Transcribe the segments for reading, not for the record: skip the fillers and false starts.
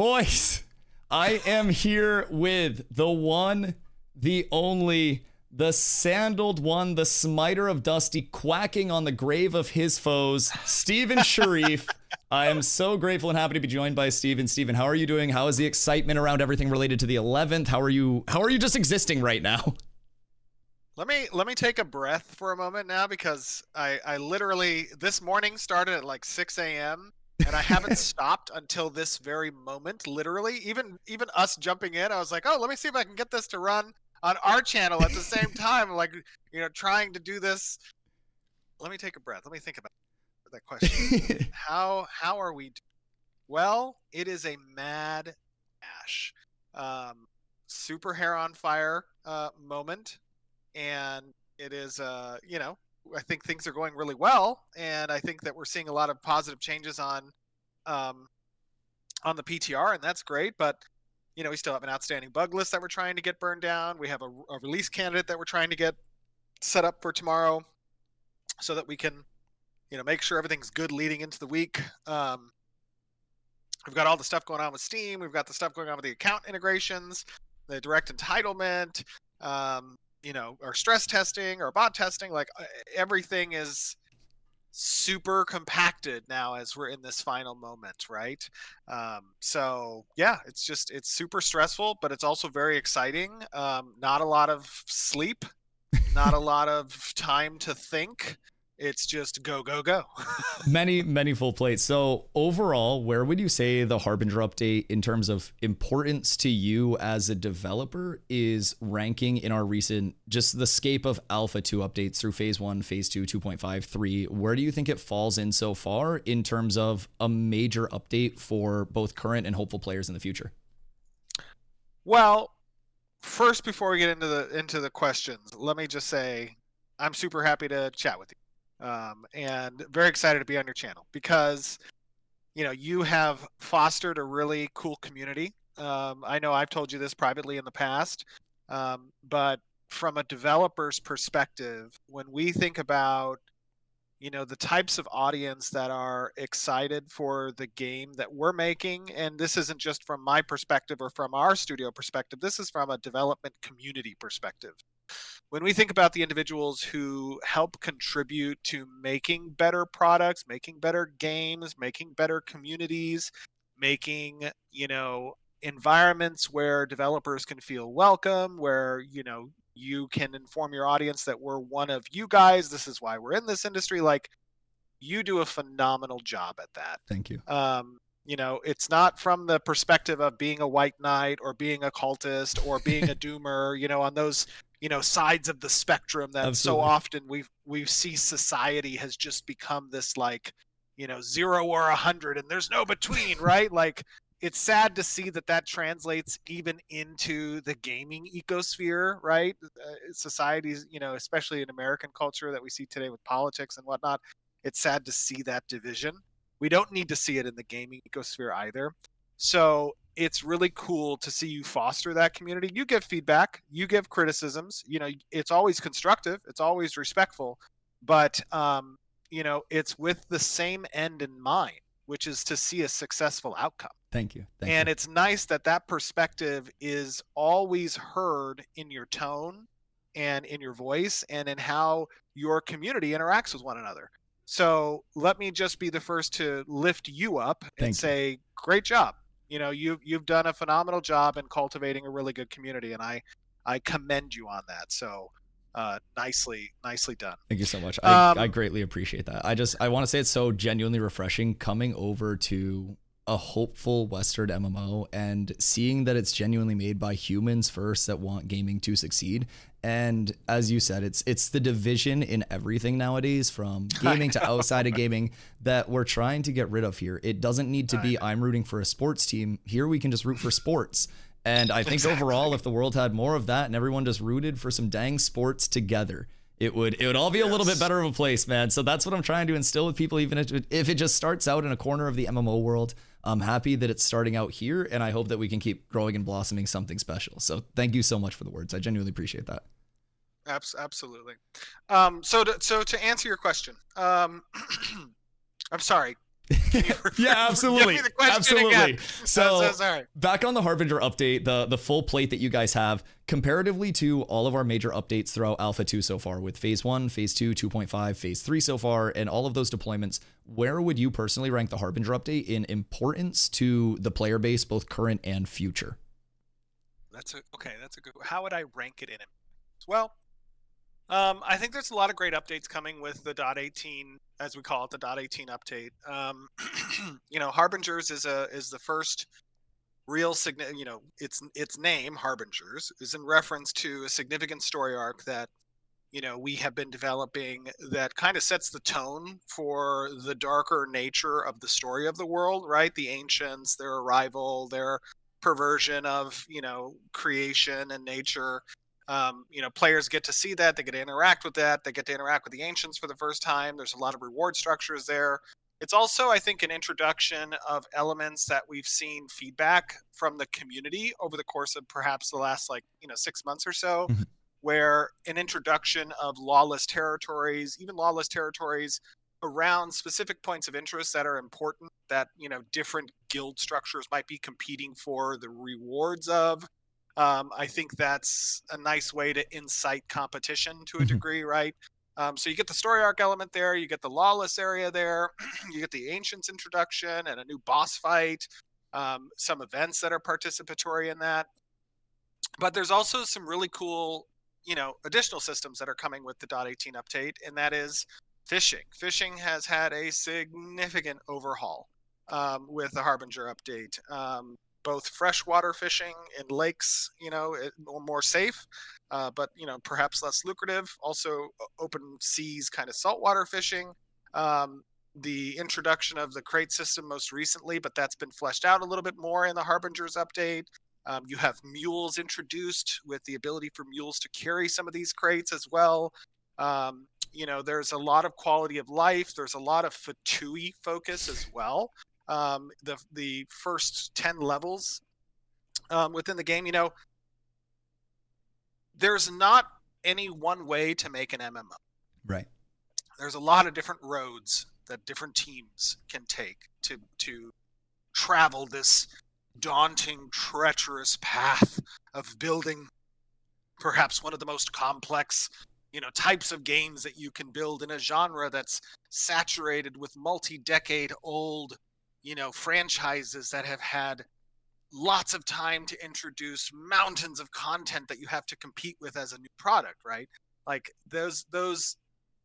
Boys, I am here with the one, the only, the sandaled one, the smiter of Dusty, quacking on the grave of his foes, Steven Sharif. I am so grateful and happy to be joined by Steven. Steven, how are you doing? How is the excitement around everything related to the 11th? How are you just existing right now? Let me take a breath for a moment now, because I literally this morning started at like 6 a.m. and I haven't stopped until this very moment. Literally, even us jumping in, I was like, oh, let me see if I can get this to run on our channel at the same time. Like, trying to do this. Let me take a breath. Let me think about that question. How are we? Well, it is a mad dash, super hair on fire moment. And it is, I think things are going really well, and I think that we're seeing a lot of positive changes on the PTR, and that's great. But we still have an outstanding bug list that we're trying to get burned down. We have a release candidate that we're trying to get set up for tomorrow, so that we can, make sure everything's good leading into the week. We've got all the stuff going on with Steam. We've got the stuff going on with the account integrations, the direct entitlement. Our stress testing, our bot testing, like everything is super compacted now as we're in this final moment, right? So yeah, it's super stressful, but it's also very exciting. Not a lot of sleep, not a lot of time to think. It's just go, go, go. Many full plates. So overall, where would you say the Harbinger update in terms of importance to you as a developer is ranking in our recent, just the scape of Alpha 2 updates through Phase 1, Phase 2, 2.5, 3? Where do you think it falls in so far in terms of a major update for both current and hopeful players in the future? Well, first, before we get into the questions, let me just say I'm super happy to chat with you. And very excited to be on your channel, because you have fostered a really cool community. I know I've told you this privately in the past, but from a developer's perspective, when we think about the types of audience that are excited for the game that we're making, and this isn't just from my perspective or from our studio perspective, this is from a development community perspective. When we think about the individuals who help contribute to making better products, making better games, making better communities, making, environments where developers can feel welcome, where, you can inform your audience that we're one of you guys. This is why we're in this industry. Like, you do a phenomenal job at that. Thank you. It's not from the perspective of being a white knight or being a cultist or being a doomer, on those sides of the spectrum that Absolutely. so often we see society has just become this, like, 0 or 100 and there's no between, right? Like, it's sad to see that translates even into the gaming ecosphere, right? Societies, especially in American culture that we see today with politics and whatnot, it's sad to see that division. We don't need to see it in the gaming ecosphere either. So it's really cool to see you foster that community. You give feedback, you give criticisms, it's always constructive, it's always respectful, but it's with the same end in mind, which is to see a successful outcome. Thank you. And it's nice that perspective is always heard in your tone and in your voice and in how your community interacts with one another. So let me just be the first to lift you up and say, great job. You've done a phenomenal job in cultivating a really good community, and I commend you on that. So nicely done. Thank you so much. I greatly appreciate that. I want to say it's so genuinely refreshing coming over to a hopeful Western MMO and seeing that it's genuinely made by humans first that want gaming to succeed. And as you said, it's the division in everything nowadays, from gaming to outside of gaming, that we're trying to get rid of here. It doesn't need to be I'm rooting for a sports team. Here we can just root for sports. And I think overall, if the world had more of that and everyone just rooted for some dang sports together, it would all be a little bit better of a place, man. So that's what I'm trying to instill with people, even if it just starts out in a corner of the MMO world. I'm happy that it's starting out here, and I hope that we can keep growing and blossoming something special. So thank you so much for the words. I genuinely appreciate that. Absolutely. So to answer your question, I'm sorry. Can you Yeah, absolutely. give me the question Absolutely. again? So, sorry. back on the Harbinger update, the full plate that you guys have, comparatively to all of our major updates throughout Alpha 2 so far, with Phase 1, Phase 2, 2.5, Phase 3 so far, and all of those deployments, where would you personally rank the Harbinger update in importance to the player base, both current and future? That's a good. How would I rank it in? Well, I think there's a lot of great updates coming with the .18, as we call it, the .18 update. Harbingers is the first real its name, Harbingers, is in reference to a significant story arc that we have been developing that kind of sets the tone for the darker nature of the story of the world, right? The ancients, their arrival, their perversion of creation and nature. Players get to see that, they get to interact with that, they get to interact with the ancients for the first time. There's a lot of reward structures there. It's also, I think, an introduction of elements that we've seen feedback from the community over the course of perhaps the last 6 months or so, Mhm. where an introduction of lawless territories, even lawless territories around specific points of interest that are important, that different guild structures might be competing for the rewards of. I think that's a nice way to incite competition to a Mhm. degree, right? So you get the story arc element there, you get the lawless area there, you get the ancients introduction and a new boss fight, some events that are participatory in that. But there's also some really cool, additional systems that are coming with the .18 update, and that is fishing. Fishing has had a significant overhaul with the Harbinger update. Both freshwater fishing in lakes, more safe, but perhaps less lucrative. Also, open seas, kind of saltwater fishing. Um, the introduction of the crate system most recently, but that's been fleshed out a little bit more in the Harbingers update. You have mules introduced with the ability for mules to carry some of these crates as well. There's a lot of quality of life. There's a lot of Fatui focus as well. The first 10 levels within the game, there's not any one way to make an MMO. Right. There's a lot of different roads that different teams can take to travel this daunting, treacherous path of building perhaps one of the most complex, types of games that you can build in a genre that's saturated with multi-decade old, franchises that have had lots of time to introduce mountains of content that you have to compete with as a new product, right? Like those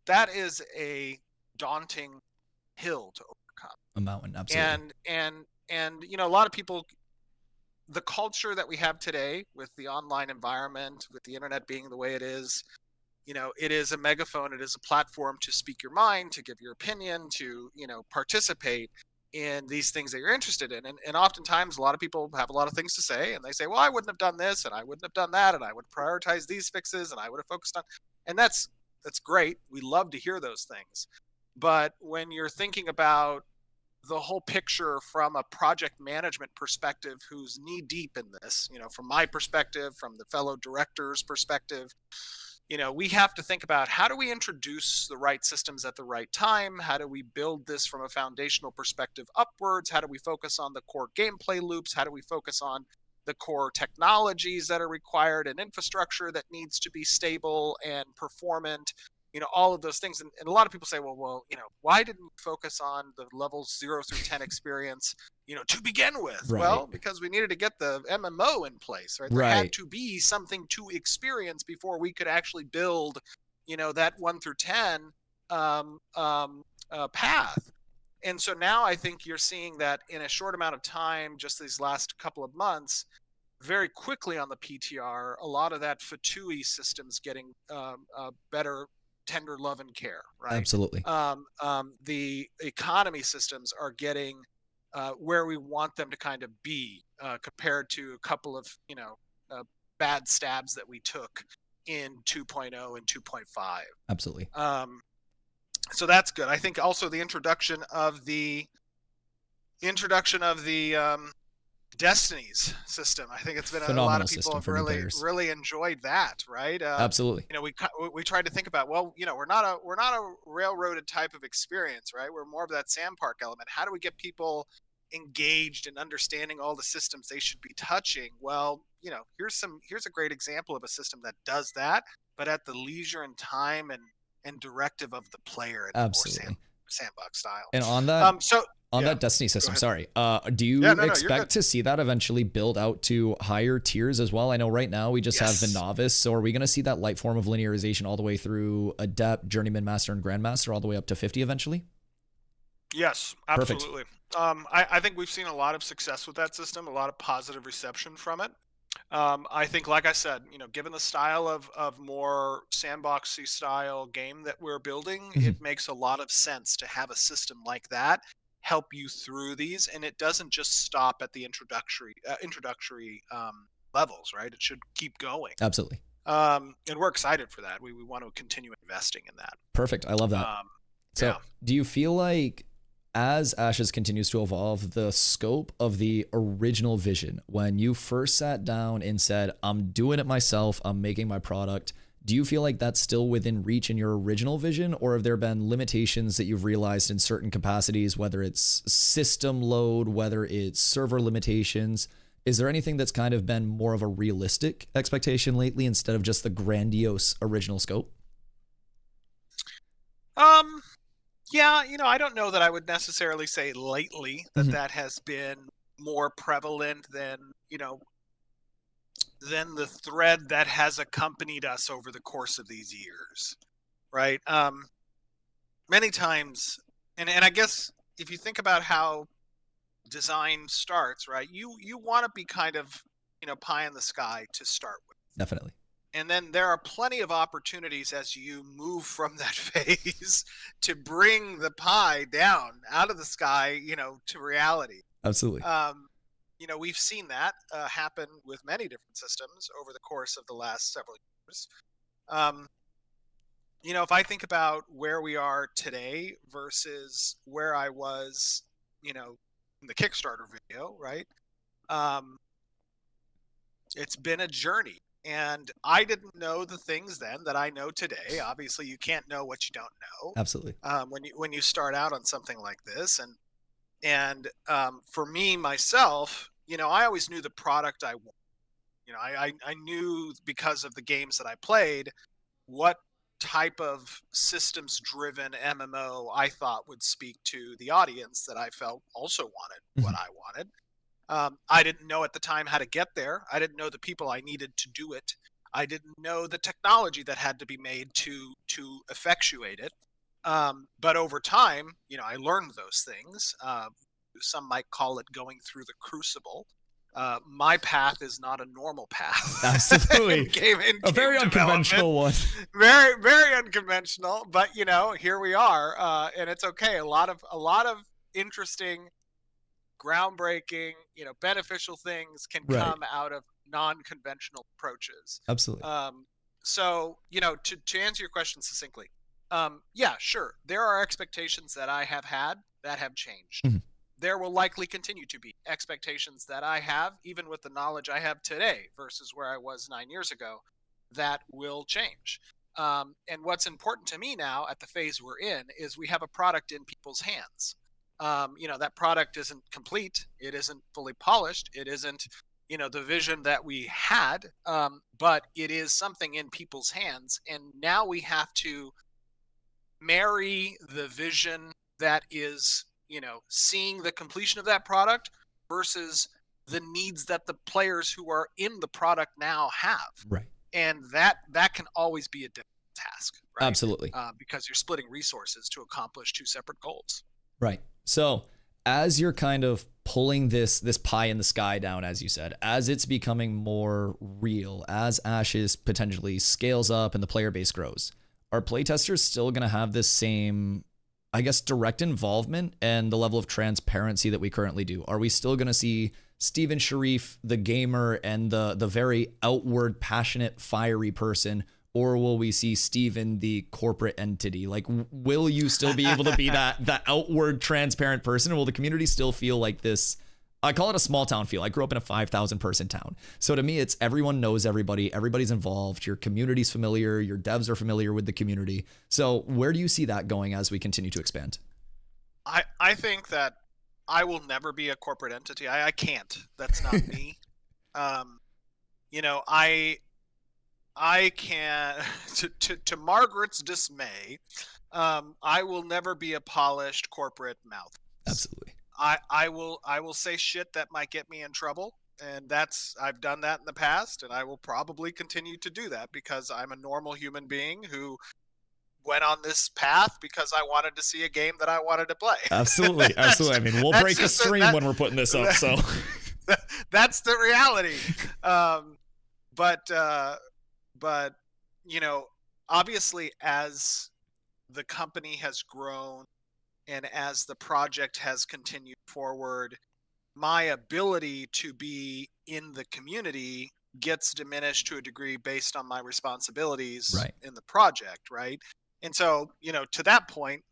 that is a daunting hill to overcome. A mountain, absolutely. And a lot of people, the culture that we have today with the online environment, with the internet being the way it is, it is a megaphone, it is a platform to speak your mind, to give your opinion, to participate in these things that you're interested in. And oftentimes a lot of people have a lot of things to say, and they say, well, I wouldn't have done this and I wouldn't have done that, and I would prioritize these fixes and I would have focused on, and that's great. We love to hear those things. But when you're thinking about the whole picture from a project management perspective, who's knee deep in this, from my perspective, from the fellow director's perspective, we have to think about, how do we introduce the right systems at the right time? How do we build this from a foundational perspective upwards? How do we focus on the core gameplay loops? How do we focus on the core technologies that are required and infrastructure that needs to be stable and performant? All of those things. And a lot of people say, well, why didn't we focus on the levels 0 through 10 experience, to begin with? Right. Well, because we needed to get the MMO in place, right? There had to be something to experience before we could actually build, that 1 through 10 path. And so now I think you're seeing that in a short amount of time, just these last couple of months, very quickly on the PTR, a lot of that Fatui systems getting better, tender love and care, right? Absolutely. The economy systems are getting where we want them to kind of be, compared to a couple of bad stabs that we took in 2.0 and 2.5. Absolutely. So that's good. I think also the introduction of the Destiny's system. I think it's been a lot Phenomenal of people system have for new players. really enjoyed that, right? Absolutely. We tried to think about, well, we're not a railroaded type of experience, right? We're more of that sand park element. How do we get people engaged and understanding all the systems they should be touching? Well, here's a great example of a system that does that, but at the leisure and time and directive of the player in a more Absolutely. sandbox style. And on that, So on yeah, that Destiny go system, ahead. sorry, do Yeah, you no, you're good. expect to see that eventually build out to higher tiers as well? I know right now we just have the Yes. novice, so are we going to see that light form of linearization all the way through adept, journeyman, master, and grandmaster, all the way up to 50 eventually? Yes, Perfect. absolutely. I think we've seen a lot of success with that system, a lot of positive reception from it. I think, like I said, given the style of more sandboxy style game that we're building, Mhm. it makes a lot of sense to have a system like that help you through these, and it doesn't just stop at the introductory levels, right? It should keep going. Absolutely. And we're excited for that. We want to continue investing in that. Perfect. I love that. Um, So, yeah. do you feel like as Ashes continues to evolve, the scope of the original vision, when you first sat down and said, I'm doing it myself, I'm making my product, do you feel like that's still within reach in your original vision, or have there been limitations that you've realized in certain capacities, whether it's system load, whether it's server limitations? Is there anything that's kind of been more of a realistic expectation lately instead of just the grandiose original scope? Um, Yeah, I don't know that I would necessarily say lately that Mhm. that has been more prevalent than the thread that has accompanied us over the course of these years, right? Many times, and I guess if you think about how design starts, right, you want to be kind of pie in the sky to start with. Definitely. And then there are plenty of opportunities as you move from that phase to bring the pie down out of the sky, to reality. Absolutely. We've seen that happen with many different systems over the course of the last several years. Um, if I think about where we are today versus where I was, in the Kickstarter video, right? Um, it's been a journey, and I didn't know the things then that I know today. Obviously, you can't know what you don't know Absolutely. when you start out on something like this. And for me myself, I always knew the product I want. I knew, because of the games that I played, what type of systems driven MMO I thought would speak to the audience that I felt also wanted what Mhm. I wanted. I didn't know at the time how to get there. I didn't know the people I needed to do it. I didn't know the technology that had to be made to effectuate it. But over time, I learned those things. Some might call it going through the crucible. My path is not a normal path in Absolutely. A game very development. unconventional one. Very, very unconventional. But here we are, and it's okay. A lot of interesting, groundbreaking, beneficial things can Right. come out of non-conventional approaches. Absolutely. Um, so, to answer your question succinctly, yeah, sure, there are expectations that I have had that have changed. Mhm. There will likely continue to be expectations that I have, even with the knowledge I have today versus where I was 9 years ago, that will change. And what's important to me now at the phase we're in is we have a product in people's hands. That product isn't complete, it isn't fully polished, it isn't the vision that we had, but it is something in people's hands, and now we have to marry the vision that is seeing the completion of that product versus the needs that the players who are in the product now have. Right. And that can always be a difficult task, right? Absolutely. Because you're splitting resources to accomplish two separate goals. Right. So as you're kind of pulling this pie in the sky down, as you said, as it's becoming more real, as Ashes potentially scales up and the player base grows, are playtesters still going to have this same, I guess, direct involvement and the level of transparency that we currently do? Are we still going to see Steven Sharif, the gamer, and the very outward, passionate, fiery person? Or will we see Steven, the corporate entity? Like, will you still be able to be that outward, transparent person? Or will the community still feel like this I call it a small town feel. I grew up in a 5,000 person town. So to me, it's everyone knows everybody. Everybody's involved. Your community's familiar. Your devs are familiar with the community. So where do you see that going as we continue to expand? I think that I will never be a corporate entity. I can't. That's not me. You know, I can to Margaret's dismay, I will never be a polished corporate mouth. Absolutely. I will say shit that might get me in trouble, and I've done that in the past, and I will probably continue to do that because I'm a normal human being who went on this path because I wanted to see a game that I wanted to play. Absolutely. Absolutely. I mean, we'll break a stream when we're putting this up. So that's the reality. But you know, obviously as the company has grown and as the project has continued forward, my ability to be in the community gets diminished to a degree based on my responsibilities right. in the project, right? And so, you know, to that point,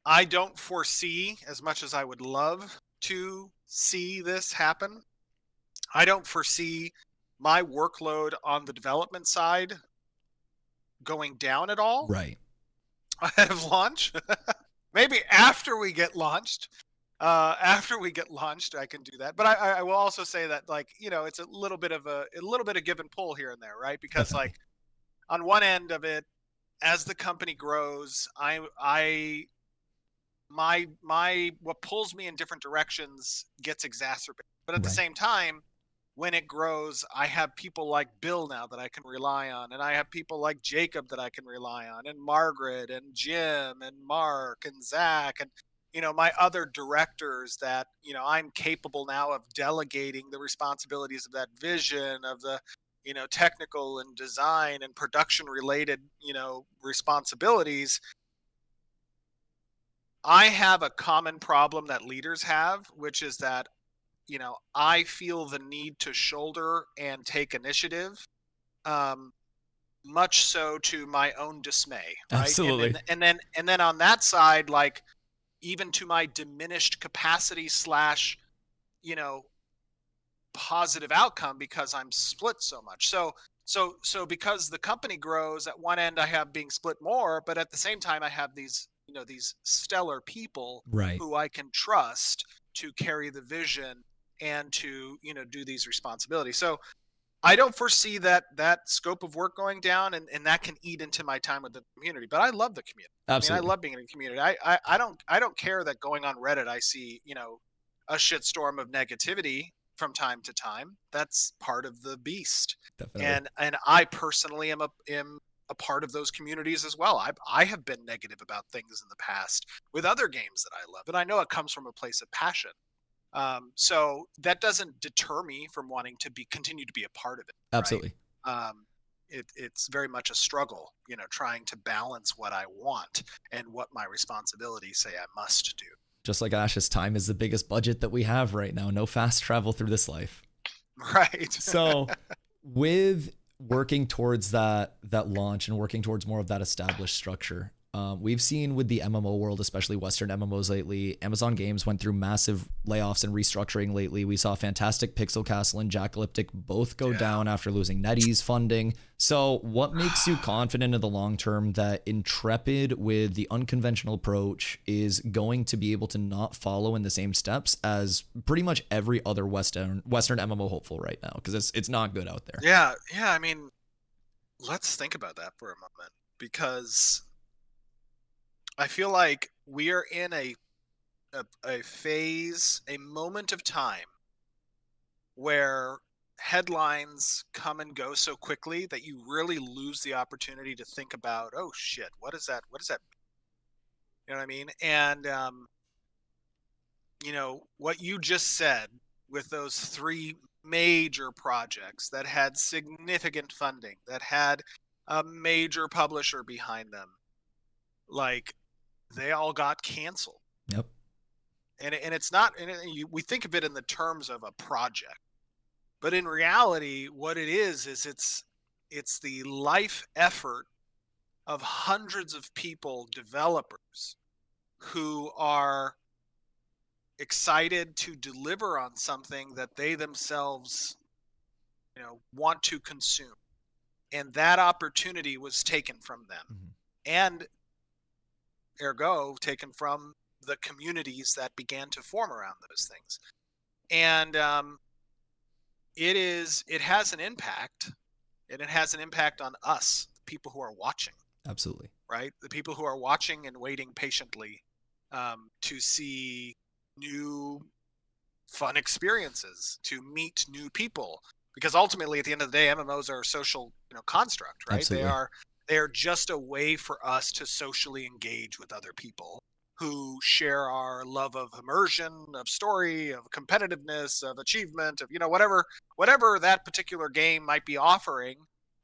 I don't foresee, as much as I would love to see this happen, I don't foresee my workload on the development side going down at all Right. ahead of launch. Maybe after we get launched. After we get launched, I can do that. But I will also say that, like, you know, it's a little bit of give and pull here and there, right? Because Definitely. like on one end of it, as the company grows, my what pulls me in different directions gets exacerbated. But at the Right. same time, when it grows, I have people like Bill now that I can rely on, and I have people like Jacob that I can rely on, and Margaret and Jim and Mark and Zach and, you know, my other directors that, you know, I'm capable now of delegating the responsibilities of that vision, of the, you know, technical and design and production related, you know, responsibilities. I have a common problem that leaders have, which is that, you know, I feel the need to shoulder and take initiative, um, much so to my own dismay, right? Absolutely. And then on that side, like, even to my diminished capacity slash, you know, positive outcome because I'm split so much. So because the company grows, at one end I have being split more, but at the same time I have these, you know, these stellar people Right. who I can trust to carry the vision and to, you know, do these responsibilities. So I don't foresee that scope of work going down, and that can eat into my time with the community. But I love the community. I mean, I Absolutely. love being in a community. I don't care that going on Reddit I see, you know, a shitstorm of negativity from time to time. That's part of the beast. Definitely. And I personally am a part of those communities as well. I have been negative about things in the past with other games that I love, and I know it comes from a place of passion. So that doesn't deter me from wanting to continue to be a part of it, right? Absolutely. It's very much a struggle, you know, trying to balance what I want and what my responsibilities say I must do. Just like Ash's, time is the biggest budget that we have right now. No fast travel through this life. Right. So with working towards that launch and working towards more of that established structure, we've seen with the MMO world, especially Western MMOs lately, Amazon Games went through massive layoffs and restructuring lately. We saw Fantastic Pixel Castle and Jackalyptic both go down after losing NetEase funding. So what makes you confident in the long term that Intrepid, with the unconventional approach, is going to be able to not follow in the same steps as pretty much every other Western MMO hopeful right now? Because it's not good out there. Yeah. I mean, let's think about that for a moment, because I feel like we are in a phase, a moment of time where headlines come and go so quickly that you really lose the opportunity to think about, oh shit, what is that? What is that? You know what I mean? And you know, what you just said with those three major projects that had significant funding, that had a major publisher behind them, like, they all got canceled. Yep. And it's not, we think of it in the terms of a project, but in reality, what it is it's the life effort of hundreds of people, developers, who are excited to deliver on something that they themselves, want to consume. And that opportunity was taken from them. And ergo taken from the communities that began to form around those things. And it has an impact, and it has an impact on us, the people who are watching. Absolutely. Right? The people who are watching and waiting patiently to see new fun experiences, to meet new people. Because ultimately, at the end of the day, MMOs are a social, construct, right? Absolutely. They are just a way for us to socially engage with other people who share our love of immersion, of story, of competitiveness, of achievement, of whatever that particular game might be offering.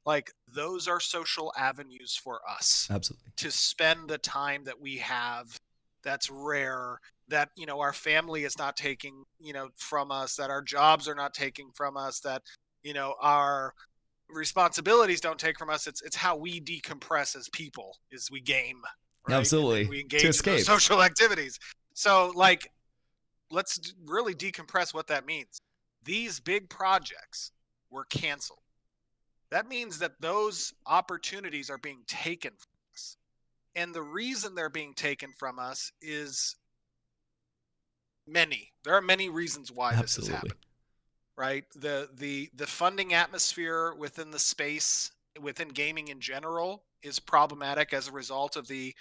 Like, those are social avenues for us Absolutely. to spend the time that we have that's rare, that our family is not taking from us, that our jobs are not taking from us, that our responsibilities don't take from us. It's how we decompress as people, is we game, right? And Absolutely. we To engage in those escape. social activities. So, like, let's really decompress what that means. These big projects were canceled. That means that those opportunities are being taken from us. And the reason they're being taken from us is many. There are many reasons why this has Absolutely. happened, right? The funding atmosphere within the space, within gaming in general, is problematic as a result of the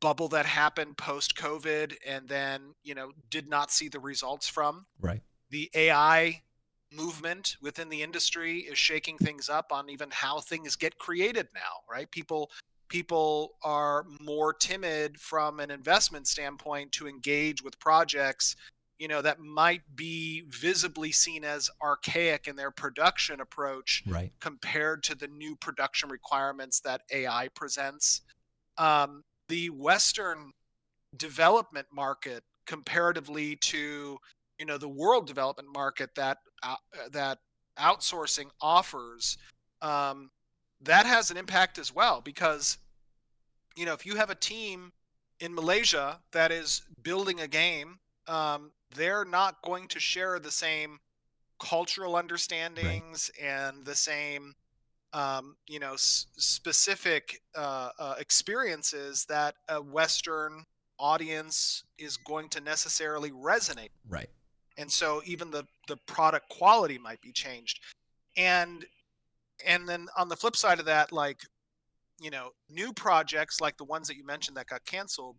bubble that happened post COVID, and then did not see the results from. Right. The AI movement within the industry is shaking things up on even how things get created now, right? People are more timid from an investment standpoint to engage with projects that might be visibly seen as archaic in their production approach, Right. compared to the new production requirements that AI presents. The Western development market, comparatively to the world development market that outsourcing offers, that has an impact as well. Because if you have a team in Malaysia that is building a game, they're not going to share the same cultural Right. understandings and the same specific experiences that a Western audience is going to necessarily resonate. Right. And so even the product quality might be changed. And then on the flip side of that, like, new projects like the ones that you mentioned that got canceled,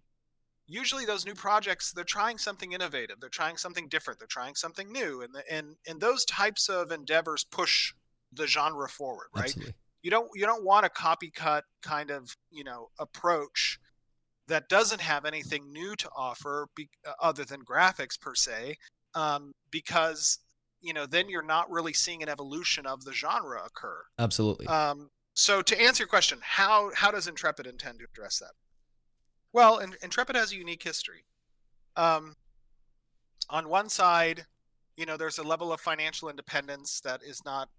usually those new projects, they're trying something innovative, they're trying something different, they're trying something new, and those types of endeavors push the genre forward, right? Absolutely. You don't want a copycat kind of approach that doesn't have anything new to offer, other than graphics per se, because then you're not really seeing an evolution of the genre occur. Absolutely. So to answer your question, how does Intrepid intend to address that? Well, Intrepid has a unique history. Um, on one side, there's a level of financial independence that is not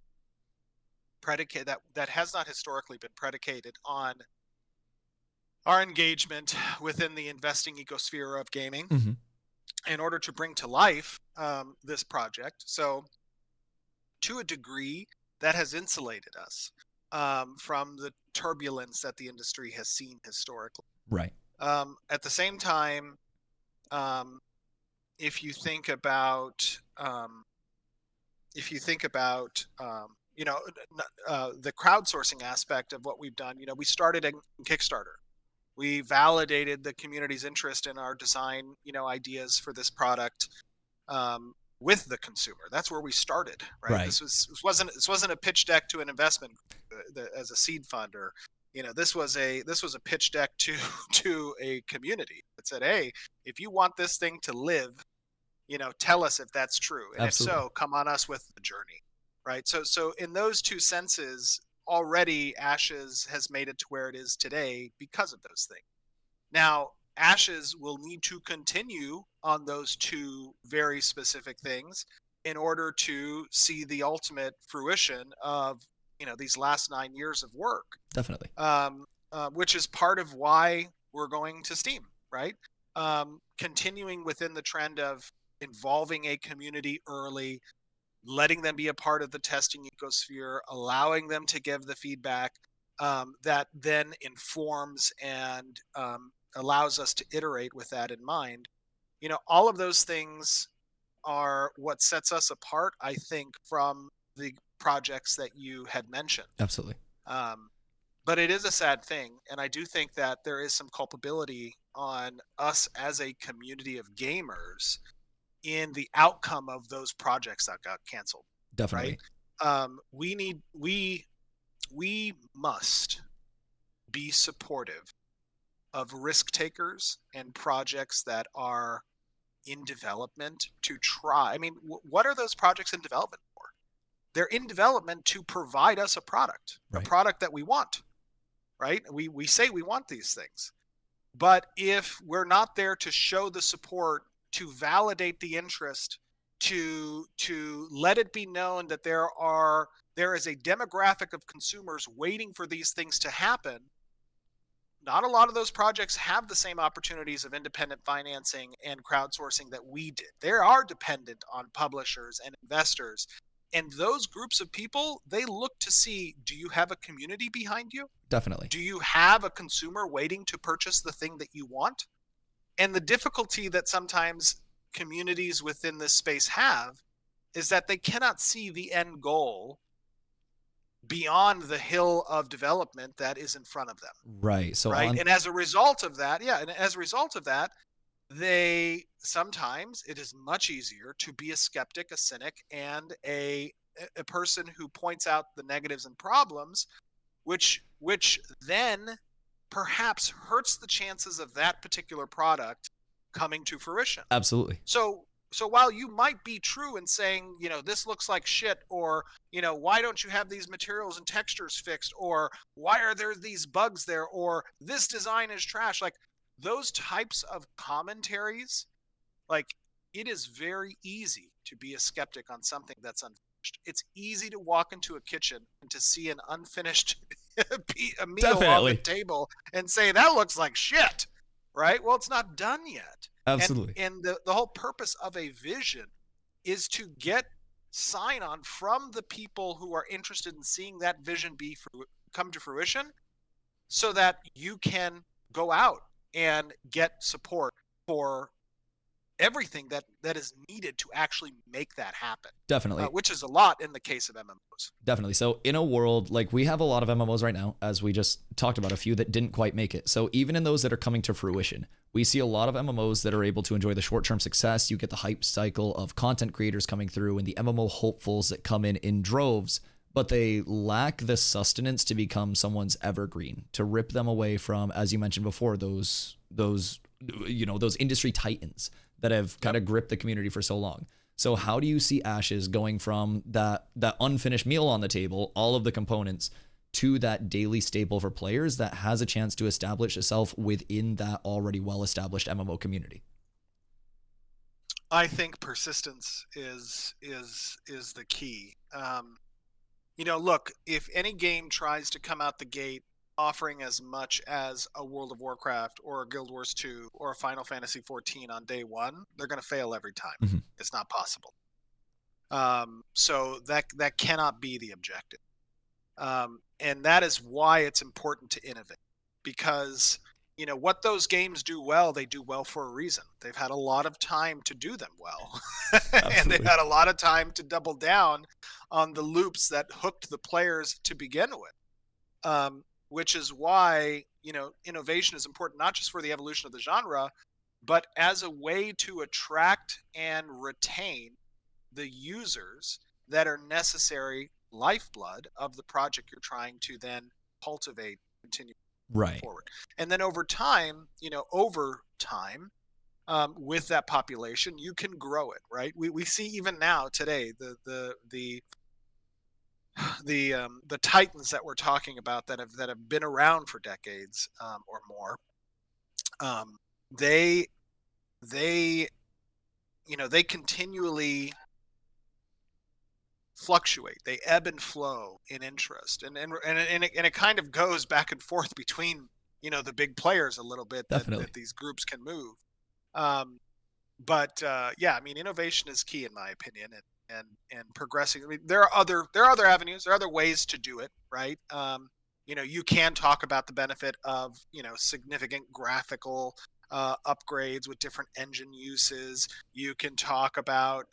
predicated, that has not historically been predicated on our engagement within the investing ecosphere of gaming, Mhm. in order to bring to life this project. So, to a degree, that has insulated us from the turbulence that the industry has seen historically. Right. At the same time, um, if you think about the crowdsourcing aspect of what we've done, we started in Kickstarter. We validated the community's interest in our design, ideas for this product, with the consumer. That's where we started, right? Right. This wasn't a pitch deck to an investment as a seed fund, or this was a pitch deck to to a community that said, hey, if you want this thing to live, tell us if that's true, and if Absolutely. so, come on us with the journey, right? So in those two senses, already Ashes has made it to where it is today because of those things. Now, Ashes will need to continue on those two very specific things in order to see the ultimate fruition of these last 9 years of work, Definitely. which is part of why we're going to Steam, right? Continuing within the trend of involving a community early, letting them be a part of the testing ecosphere, allowing them to give the feedback that then informs and allows us to iterate with that in mind. All of those things are what sets us apart, I think, from the projects that you had mentioned. Absolutely. But it is a sad thing, and I do think that there is some culpability on us as a community of gamers in the outcome of those projects that got canceled. Definitely. Right? We must be supportive of risk takers and projects that are in development to try. I mean, what are those projects in development for? They're in development to provide us a product that we want, right? We say we want these things, but if we're not there to show the support, to validate the interest, to let it be known that there is a demographic of consumers waiting for these things to happen, not a lot of those projects have the same opportunities of independent financing and crowdsourcing that we did. They are dependent on publishers and investors. And those groups of people, they look to see, do you have a community behind you? Definitely. Do you have a consumer waiting to purchase the thing that you want? And the difficulty that sometimes communities within this space have is that they cannot see the end goal beyond the hill of development that is in front of them. Right. So and as a result of that, they sometimes, it is much easier to be a skeptic, a cynic, and a person who points out the negatives and problems, which then perhaps hurts the chances of that particular product coming to fruition. Absolutely. So while you might be true in saying, this looks like shit, or, why don't you have these materials and textures fixed, or why are there these bugs there, or this design is trash, like those types of commentaries, like, it is very easy to be a skeptic on something that's unfinished. It's easy to walk into a kitchen and to see an unfinished a meal Definitely on the table and say, that looks like shit, right? Well, it's not done yet. Absolutely. And the whole purpose of a vision is to get sign-on from the people who are interested in seeing that vision come to fruition, so that you can go out and get support for everything that is needed to actually make that happen. Definitely. Which is a lot in the case of MMOs. Definitely. So in a world, like, we have a lot of MMOs right now, as we just talked about, a few that didn't quite make it. So even in those that are coming to fruition, we see a lot of MMOs that are able to enjoy the short-term success. You get the hype cycle of content creators coming through and the MMO hopefuls that come in droves, but they lack the sustenance to become someone's evergreen, to rip them away from, as you mentioned before, those industry titans that have kind of gripped the community for so long. So how do you see Ashes going from that unfinished meal on the table, all of the components, to that daily staple for players that has a chance to establish itself within that already well-established MMO community? I think persistence is the key. Look, if any game tries to come out the gate offering as much as a World of Warcraft or a Guild Wars 2 or a Final Fantasy 14 on day one, they're going to fail every time. Mm-hmm. It's not possible. So that cannot be the objective. And that is why it's important to innovate, because what those games do well, they do well for a reason. They've had a lot of time to do them well. And they've had a lot of time to double down on the loops that hooked the players to begin with. Which is why, innovation is important, not just for the evolution of the genre, but as a way to attract and retain the users that are necessary lifeblood of the project you're trying to then cultivate, continue forward. And then over time, with that population, you can grow it, right? We see even now today the titans that we're talking about that have been around for decades or more. They continually fluctuate. They ebb and flow in interest, and it kind of goes back and forth between the big players a little bit that these groups can move. But yeah, I mean, innovation is key in my opinion, and progressing. I mean, there are other avenues, there are other ways to do it, right? You can talk about the benefit of significant graphical upgrades with different engine uses. You can talk about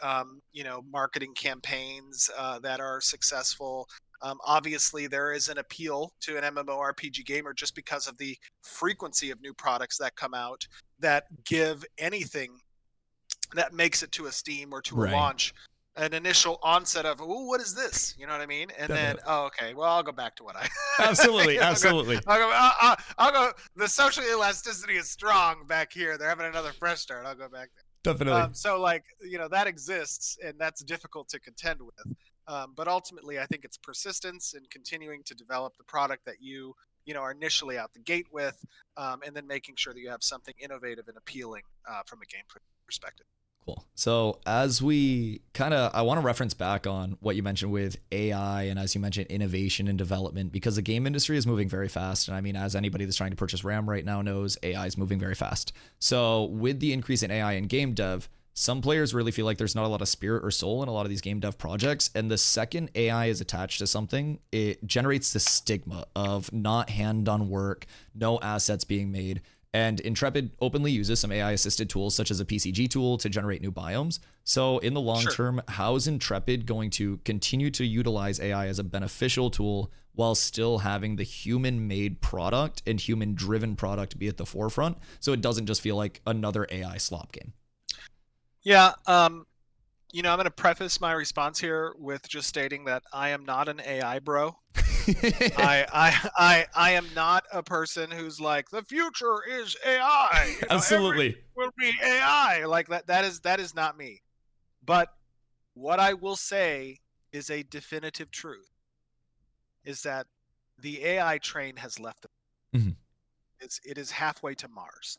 marketing campaigns that are successful. Obviously, there is an appeal to an MMORPG gamer just because of the frequency of new products that come out that give anything that makes it to a Steam or to a Right. launch an initial onset of, "Ooh, what is this?" You know what I mean? And then, Definitely. "Oh, okay, well, I'll go back to what I." Absolutely. I'll go. Absolutely. I'll go. The social elasticity is strong back here. They're having another fresh start. I'll go back there. Definitely. So, like, that exists, and that's difficult to contend with. But ultimately, I think it's persistence and continuing to develop the product that are initially out the gate with, and then making sure that you have something innovative and appealing from a game perspective. Cool. So as we I want to reference back on what you mentioned with AI and as you mentioned, innovation and development, because the game industry is moving very fast. And I mean, as anybody that's trying to purchase RAM right now knows, AI is moving very fast. So with the increase in AI in game dev, some players really feel like there's not a lot of spirit or soul in a lot of these game dev projects. And the second AI is attached to something, it generates the stigma of not hand-done work, no assets being made. And Intrepid openly uses some AI assisted tools such as a PCG tool to generate new biomes. So, in the long Sure. term, how is Intrepid going to continue to utilize AI as a beneficial tool while still having the human made product and human driven product be at the forefront so it doesn't just feel like another AI slop game? Yeah. I'm going to preface my response here with just stating that I am not an AI bro. I am not a person who's like, the future is AI. Everything Absolutely. will be AI. Like that. That is not me. But what I will say is a definitive truth is that the AI train has left the. Mhm. It is halfway to Mars.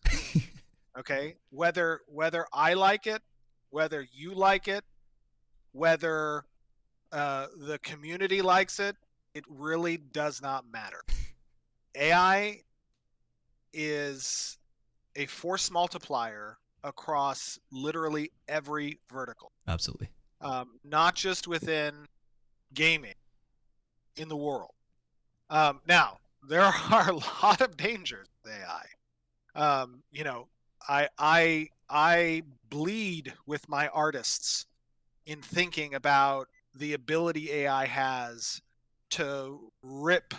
Okay, whether I like it, whether you like it, whether the community likes it, it really does not matter. AI is a force multiplier across literally every vertical, Absolutely. not just within gaming, in the world. Now, there are a lot of dangers with AI. I bleed with my artists in thinking about the ability AI has to rip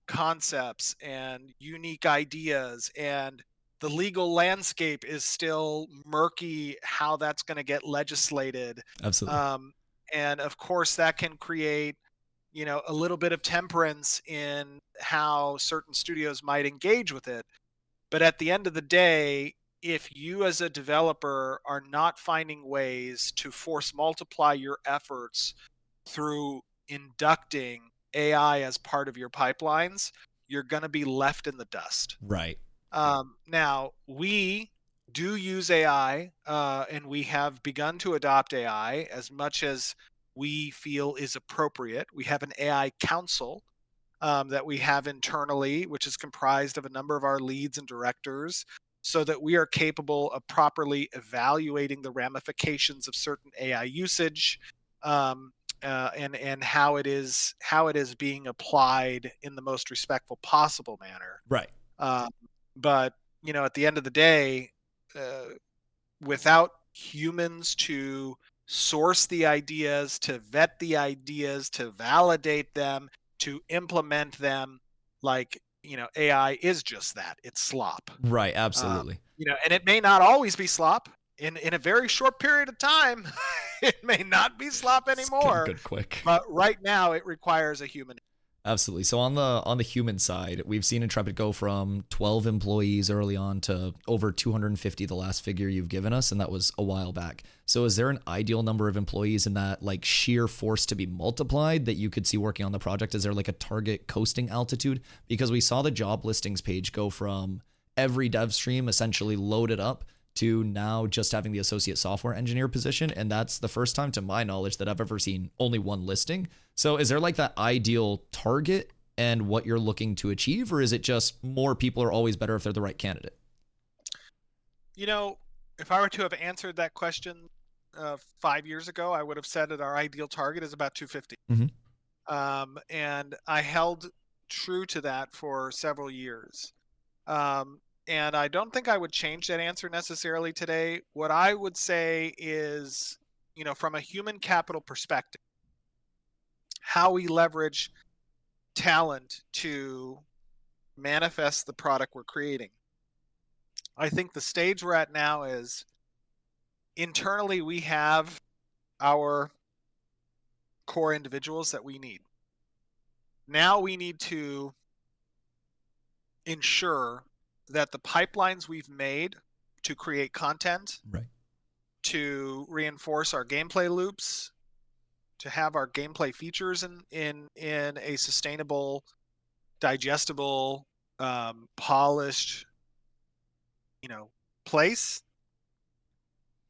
concepts and unique ideas, and the legal landscape is still murky how that's going to get legislated. Absolutely. um, and of course that can create a little bit of temperance in how certain studios might engage with it. But at the end of the day, if you as a developer are not finding ways to force multiply your efforts through inducting AI as part of your pipelines, you're going to be left in the dust. Right. Now, we do use AI, and we have begun to adopt AI as much as we feel is appropriate. We have an AI council that we have internally, which is comprised of a number of our leads and directors, so that we are capable of properly evaluating the ramifications of certain AI usage, and how it is being applied in the most respectful possible manner. Right. Um, but at the end of the day, uh, without humans to source the ideas, to vet the ideas, to validate them, to implement them, like AI is just that. It's slop. Right. Um, Absolutely. and it may not always be slop. In a very short period of time, it may not be slop It's getting anymore. good quick. But right now, it requires a human. Absolutely. So on the human side, we've seen Intrepid go from 12 employees early on to over 250, the last figure you've given us, and that was a while back. So is there an ideal number of employees in that like sheer force to be multiplied that you could see working on the project? Is there like a target coasting altitude? Because we saw the job listings page go from every dev stream essentially loaded up to now just having the associate software engineer position. And that's the first time to my knowledge that I've ever seen only one listing. So is there like that ideal target and what you're looking to achieve, or is it just more people are always better if they're the right candidate? You know, if I were to have answered that question 5 years ago, I would have said that our ideal target is about 250. Mhm. And I held true to that for several years. And I don't think I would change that answer necessarily today. What I would say is, from a human capital perspective, how we leverage talent to manifest the product we're creating. I think the stage we're at now is internally we have our core individuals that we need. Now we need to ensure that the pipelines we've made to create content, Right. to reinforce our gameplay loops, to have our gameplay features in a sustainable, digestible, polished, place.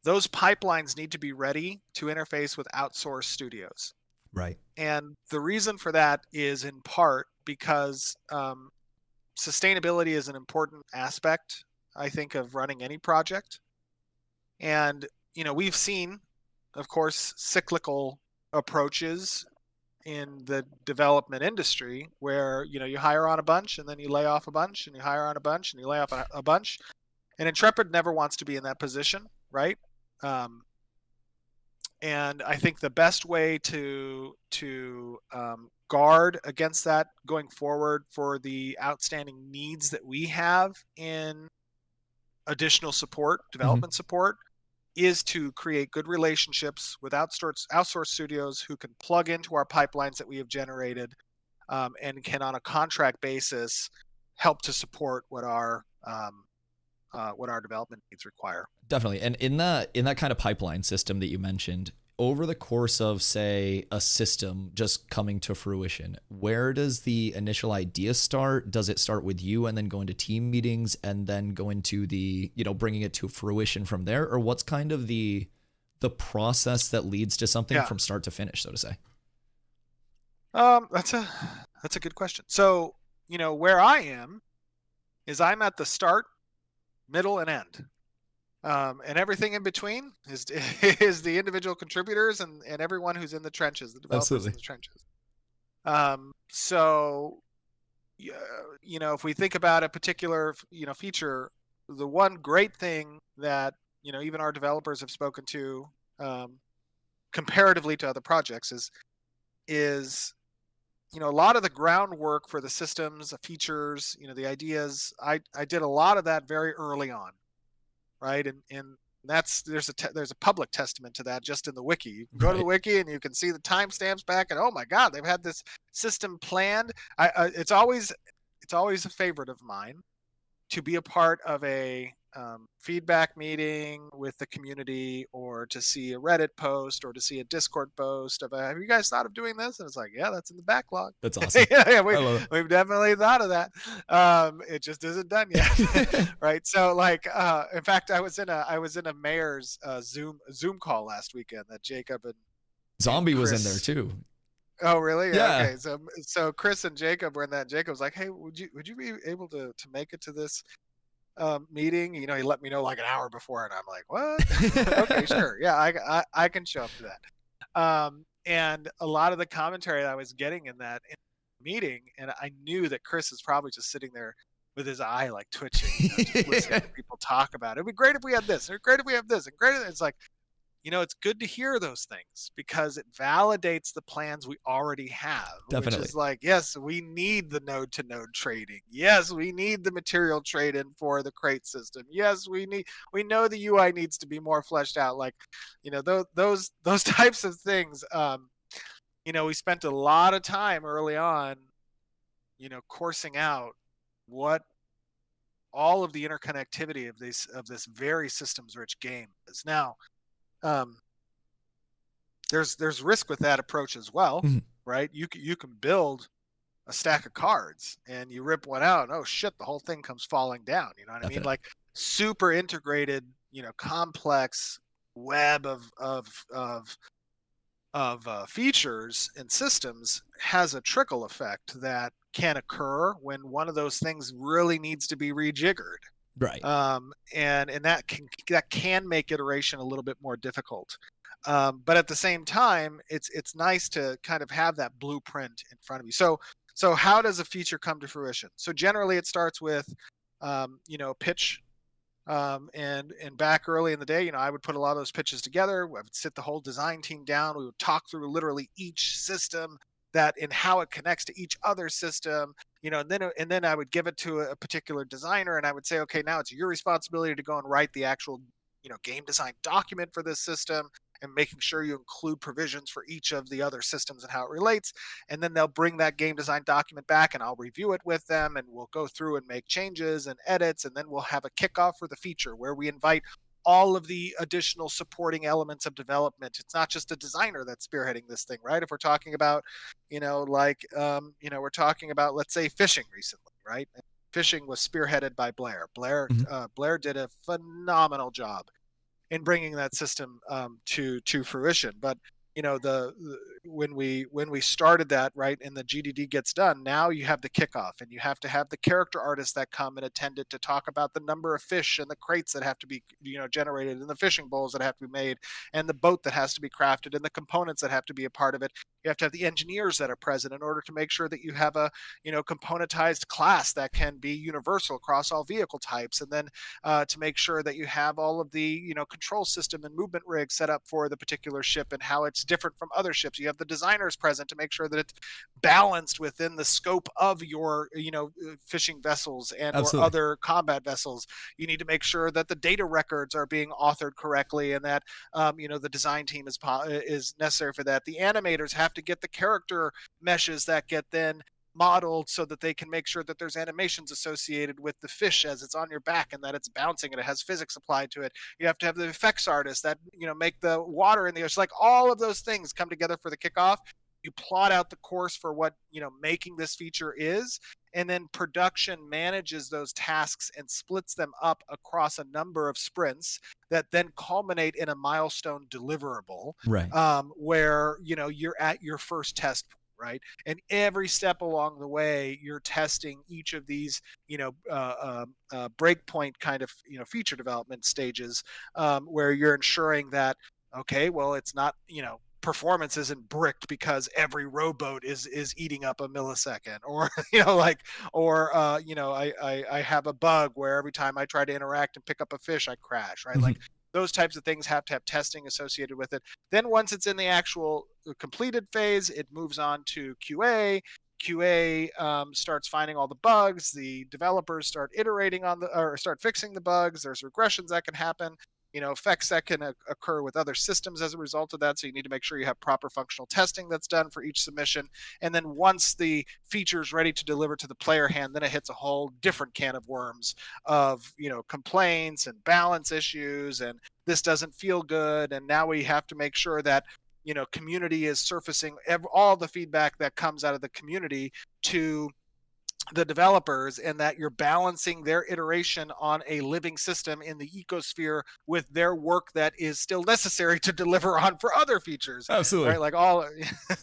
Those pipelines need to be ready to interface with outsourced studios. Right. And the reason for that is in part because sustainability is an important aspect, I think, of running any project. And, we've seen, of course, cyclical approaches in the development industry where, you hire on a bunch and then you lay off a bunch and you hire on a bunch and you lay off a bunch. And Intrepid never wants to be in that position, right? And I think the best way to guard against that going forward for the outstanding needs that we have in additional support, Mhm. development support, is to create good relationships with outsourced studios who can plug into our pipelines that we have generated, and can, on a contract basis, help to support what our development needs require. Definitely. And in that kind of pipeline system that you mentioned, over the course of, say, a system just coming to fruition, where does the initial idea start? Does it start with you and then go into team meetings and then go into the, bringing it to fruition from there? Or what's kind of the process that leads to something Yeah. from start to finish, so to say? That's a good question. So, where I am is I'm at the start, middle, and end. And everything in between is is the individual contributors and everyone who's in the trenches, the developers in Absolutely. the trenches. So, if we think about a particular, feature, the one great thing that, even our developers have spoken to, comparatively to other projects is a lot of the groundwork for the systems, the features, the ideas. I did a lot of that very early on, right? And there's a public testament to that just in the wiki. You can go to the Right. wiki and you can see the timestamps back, and oh my God, they've had this system planned. It's always a favorite of mine to be a part of a feedback meeting with the community, or to see a Reddit post, or to see a Discord post of have you guys thought of doing this? And it's like, yeah, that's in the backlog. That's awesome. Yeah, I love we've definitely thought of that. It just isn't done yet. it. Right. So, like, in fact, I was in a mayor's Zoom call last weekend that Jacob and Zombie was in there Chris. too. Oh, really? Yeah, Yeah. okay. So Chris and Jacob were in that. Jacob was like, "Hey, would you be able to make it to this meeting?" He let me know like an hour before, and I'm like, "What?" Okay, sure. Yeah, I can show up to that. And a lot of the commentary that I was getting in meeting, and I knew that Chris is probably just sitting there with his eye like twitching, just listening to people talk about it. It'd be great if we had this, or great if we have this, and great. It's like, it's good to hear those things because it validates the plans we already have, which Definitely. is like, yes, we need the node to node trading. Yes, we need the material trade in for the crate system. Yes, we know the UI needs to be more fleshed out. Like, those types of things. We spent a lot of time early on, coursing out what all of the interconnectivity of this very systems rich game is. Now, there's risk with that approach as well, Mhm. right? You can build a stack of cards and you rip one out, and oh shit, the whole thing comes falling down. You know what I mean? Definitely. Like, super integrated, complex web of features and systems has a trickle effect that can occur when one of those things really needs to be rejiggered. Right. And that can make iteration a little bit more difficult. But at the same time, it's nice to kind of have that blueprint in front of you. So how does a feature come to fruition? So generally, it starts with pitch. And back early in the day, I would put a lot of those pitches together. I would sit the whole design team down. We would talk through literally each system that and how it connects to each other system. And then I would give it to a particular designer, and I would say, okay, now it's your responsibility to go and write the actual game design document for this system, and making sure you include provisions for each of the other systems and how it relates. And then they'll bring that game design document back, and I'll review it with them, and we'll go through and make changes and edits. And then we'll have a kickoff for the feature where we invite all of the additional supporting elements of development. It's not just a designer that's spearheading this thing, right? If we're talking about, we're talking about, let's say, fishing recently, right? Fishing was spearheaded by Blair. Mhm. Blair did a phenomenal job in bringing that system to fruition. But when we started that, right, and the GDD gets done, now you have the kickoff, and you have to have the character artists that come and attend it to talk about the number of fish and the crates that have to be generated, and the fishing bowls that have to be made, and the boat that has to be crafted, and the components that have to be a part of it. You have to have the engineers that are present in order to make sure that you have a componentized class that can be universal across all vehicle types, and then to make sure that you have all of the control system and movement rig set up for the particular ship and how it's different from other ships. You have the designers present to make sure that it's balanced within the scope of your fishing vessels and or Absolutely. other combat vessels. You need to make sure that the data records are being authored correctly, and that the design team is necessary for that. The animators have to get the character meshes that get then modeled so that they can make sure that there's animations associated with the fish as it's on your back, and that it's bouncing and it has physics applied to it. You have to have the effects artists that make the water in the ocean. Like, all of those things come together for the kickoff. You plot out the course for what making this feature is, and then production manages those tasks and splits them up across a number of sprints that then culminate in a milestone deliverable, Right. where you're at your first test, right? And every step along the way, you're testing each of these, breakpoint kind of, feature development stages, where you're ensuring that, okay, well, it's not, performance isn't bricked because every rowboat is eating up a millisecond, or I have a bug where every time I try to interact and pick up a fish, I crash, right? Like, Mhm. those types of things have to have testing associated with it. Then once it's in the actual completed phase, it moves on to QA. QA starts finding all the bugs. The developers start iterating on or start fixing the bugs. There's regressions that can happen. Effects that can occur with other systems as a result of that. So you need to make sure you have proper functional testing that's done for each submission. And then once the feature is ready to deliver to the player hand, then it hits a whole different can of worms of complaints and balance issues, and this doesn't feel good. And now we have to make sure that community is surfacing all the feedback that comes out of the community to the developers, and that you're balancing their iteration on a living system in the ecosphere with their work that is still necessary to deliver on for other features, Absolutely. right? Like, all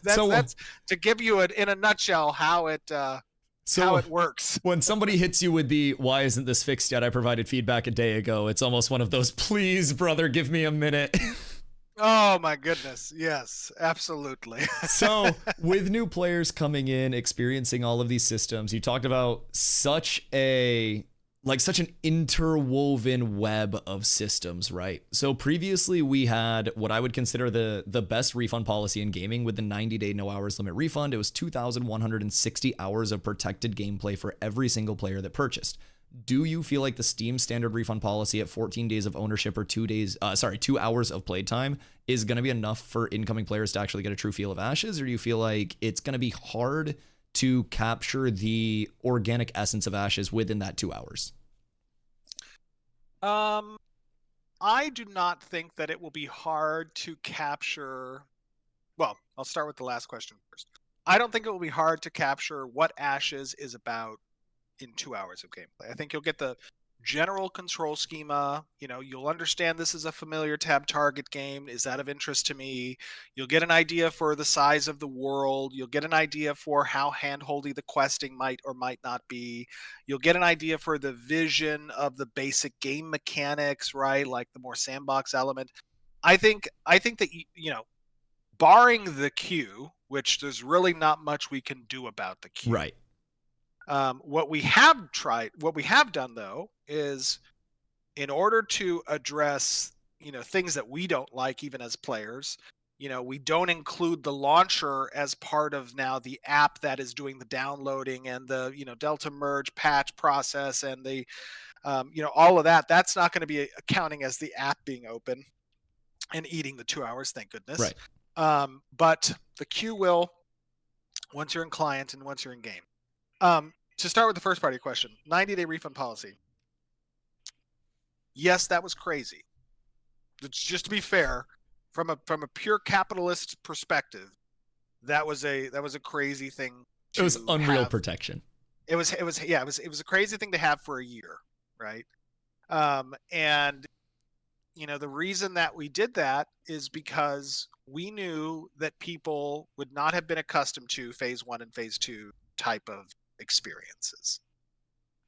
that's So, that's to give you it in a nutshell how so it works. when somebody hits you with the "why isn't this fixed yet? I provided feedback a day ago," it's almost one of those "please, brother, give me a minute." Oh my goodness, yes, absolutely. So, with new players coming in, experiencing all of these systems, you talked about such an interwoven web of systems, right? So previously we had what I would consider the best refund policy in gaming with the 90-day no hours limit refund. It was 2,160 hours of protected gameplay for every single player that purchased. Do you feel like the Steam standard refund policy at 14 days of ownership or 2 hours of playtime is going to be enough for incoming players to actually get a true feel of Ashes? Or do you feel like it's going to be hard to capture the organic essence of Ashes within that 2 hours? um I do not think that it will be hard to capture. Well, I'll start with the last question first. I don't think it will be hard to capture what Ashes is about in 2 hours of gameplay. I think you'll get the general control schema. You'll understand this is a familiar tab target game. Is that of interest to me? You'll get an idea for the size of the world. You'll get an idea for how handholdy the questing might or might not be. You'll get an idea for the vision of the basic game mechanics, right? Like the more sandbox element. I think that barring the queue, which there's really not much we can do about the queue. Right. What we have done though, is in order to address, things that we don't like, even as players, we don't include the launcher as part of now the app that is doing the downloading and the, Delta merge patch process and the, all of that. That's not going to be accounting as the app being open and eating the 2 hours, thank goodness. Right. But the queue will, once you're in client and once you're in game. To start with the first part of your question, 90-day refund policy. Yes, that was crazy. Just to be fair, from a pure capitalist perspective, that was a crazy thing. It was unreal protection. It was a crazy thing to have for a year, right? And the reason that we did that is because we knew that people would not have been accustomed to phase 1 and phase 2 type of experiences.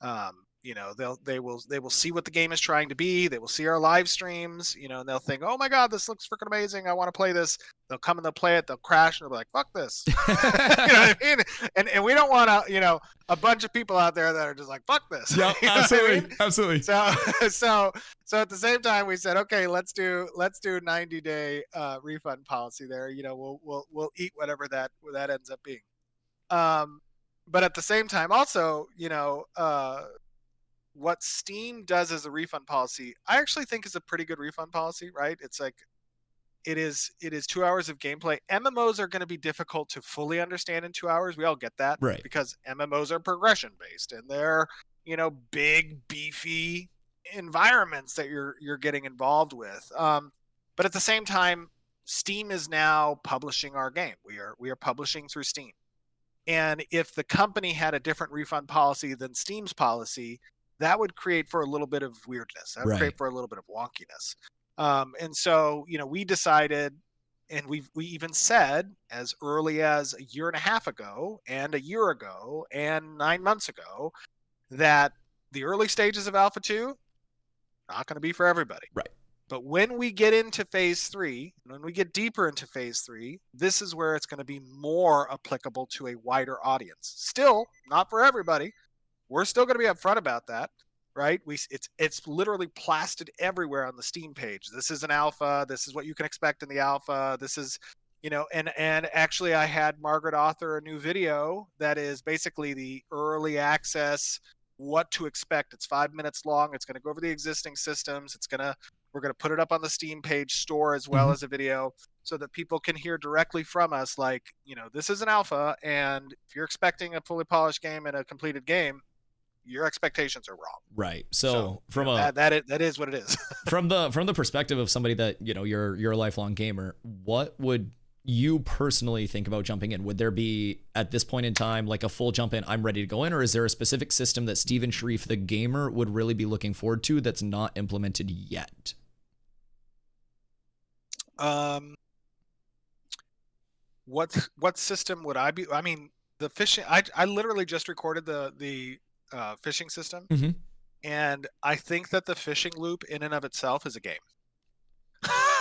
They will see what the game is trying to be. They will see our live streams, and they'll think, oh my God, this looks freaking amazing. I want to play this. They'll come and they'll play it. They'll crash and they'll be like, fuck this. You know what I mean? And we don't want to, a bunch of people out there that are just like, fuck this. Yeah, absolutely. Absolutely. So at the same time, we said, okay, let's do 90-day refund policy there. We'll eat whatever that ends up being. But at the same time, also, what Steam does as a refund policy, I actually think is a pretty good refund policy, right? It's like, it is 2 hours of gameplay. MMOs are going to be difficult to fully understand in 2 hours. We all get that, right? Because MMOs are progression based and they're, big, beefy environments that you're getting involved with. But at the same time, Steam is now publishing our game. We are publishing through Steam. And if the company had a different refund policy than Steam's policy, that would create for a little bit of weirdness. That would create for a little bit of wonkiness. And so, we decided, and we even said as early as a year and a half ago and a year ago and 9 months ago that the early stages of Alpha 2, not going to be for everybody. Right. But when we get into phase 3, when we get deeper into phase 3, this is where it's going to be more applicable to a wider audience. Still, not for everybody. We're still going to be upfront about that, right? It's literally plastered everywhere on the Steam page. This is an alpha. This is what you can expect in the alpha. This is, and actually I had Margaret author a new video that is basically the early access, what to expect. It's 5 minutes long. It's going to go over the existing systems. We're going to put it up on the Steam page store as well as a video so that people can hear directly from us. Like, this is an alpha. And if you're expecting a fully polished game and a completed game, your expectations are wrong. Right. So from that is what it is. from the perspective of somebody that, you're a lifelong gamer, what would you personally think about jumping in? Would there be at this point in time like a full jump in, I'm ready to go in, or is there a specific system that Steven Sharif the gamer would really be looking forward to that's not implemented yet? What system would I be? I mean, the fishing. I literally just recorded the fishing system, and I think that the fishing loop in and of itself is a game.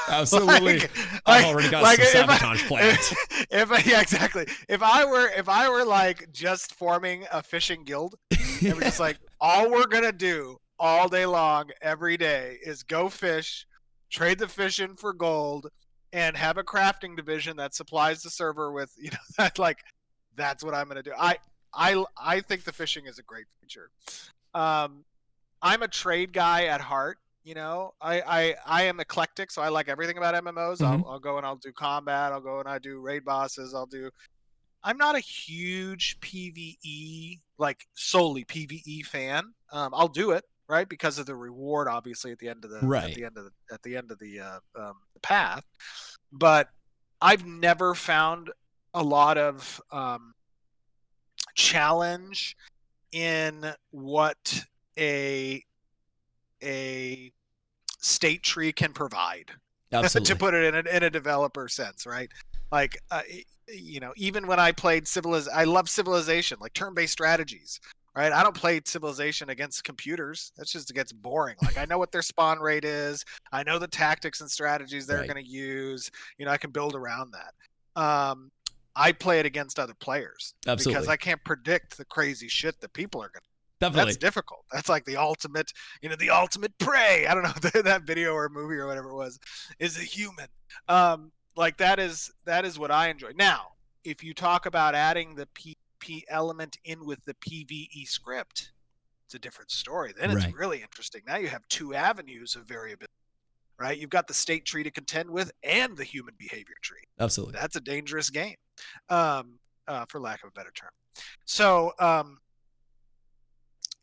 Absolutely. I've already got some sabotage plans. Yeah, exactly. If I were like just forming a fishing guild, and we're just like, all we're gonna do all day long, every day, is go fish, trade the fish in for gold, and have a crafting division that supplies the server with, that, like, that's what I'm gonna do. I think the fishing is a great feature. I'm a trade guy at heart. I am eclectic, so I like everything about MMOs. I'll go and I'll do combat. I'll go and I do raid bosses. I'm not a huge PvE, like solely PvE fan. I'll do it, right, because of the reward, obviously, at the end of the the path. But I've never found a lot of challenge in what a a state tree can provide. Absolutely. To put it in a developer sense, right? Like, even when I played I love Civilization, like turn-based strategies, right? I don't play Civilization against computers. That just gets boring. Like, I know what their spawn rate is. I know the tactics and strategies they're Right. going to use. I can build around that. I play it against other players because Absolutely. I can't predict the crazy shit that people are going to. Definitely. That's difficult. That's like the ultimate, the ultimate prey. I don't know that video or movie or whatever it was, is a human. Like that is what I enjoy. Now, if you talk about adding the PvP element in with the PvE script, it's a different story. Then it's Right. really interesting. Now you have two avenues of variability, right? You've got the state tree to contend with and the human behavior tree. Absolutely. That's a dangerous game, for lack of a better term. So,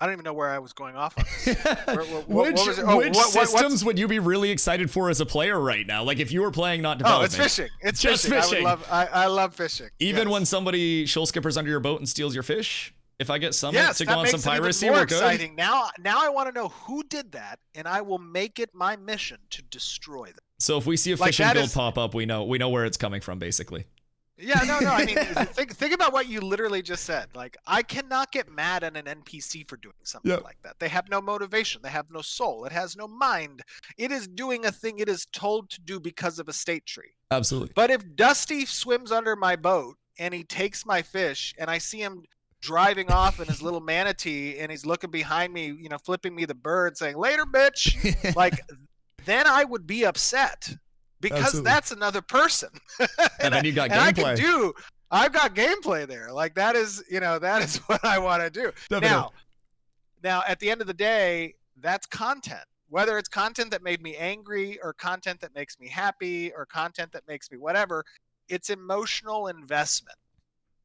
I don't even know where I was going off on this. Which systems would you be really excited for as a player right now? Like if you were playing not developing. Oh, it's fishing. It's just fishing. I love fishing. Even when somebody shoal skippers under your boat and steals your fish? If I get Summit to go on some piracy, more we're exciting. good. Now I want to know who did that, and I will make it my mission to destroy them. So if we see a fishing build pop up, we know where it's coming from, basically. Yeah, no. I mean, think about what you literally just said. Like, I cannot get mad at an NPC for doing something like that. They have no motivation. They have no soul. It has no mind. It is doing a thing it is told to do because of a state tree. Absolutely. But if Dusty swims under my boat and he takes my fish, and I see him driving off in his little manatee, and he's looking behind me, flipping me the bird, saying "Later, bitch," like, then I would be upset. Because that's another person. and then you got gameplay. I've got gameplay there. Like that is what I want to do. Definitely. Now at the end of the day, that's content. Whether it's content that made me angry or content that makes me happy or content that makes me whatever, it's emotional investment.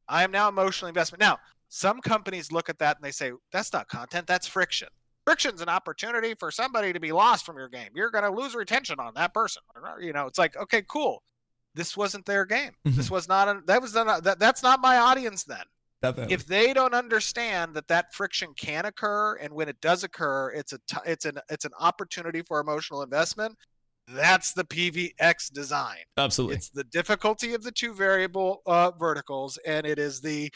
I am now emotional investment. Now, some companies look at that and they say, that's not content, that's friction. Friction's an opportunity for somebody to be lost from your game. You're going to lose retention on that person. It's like, okay, cool. This wasn't their game. This was not that's not my audience then. Definitely. If they don't understand that friction can occur, and when it does occur, it's an opportunity for emotional investment. That's the PvX design. Absolutely. It's the difficulty of the two variable verticals, and it is the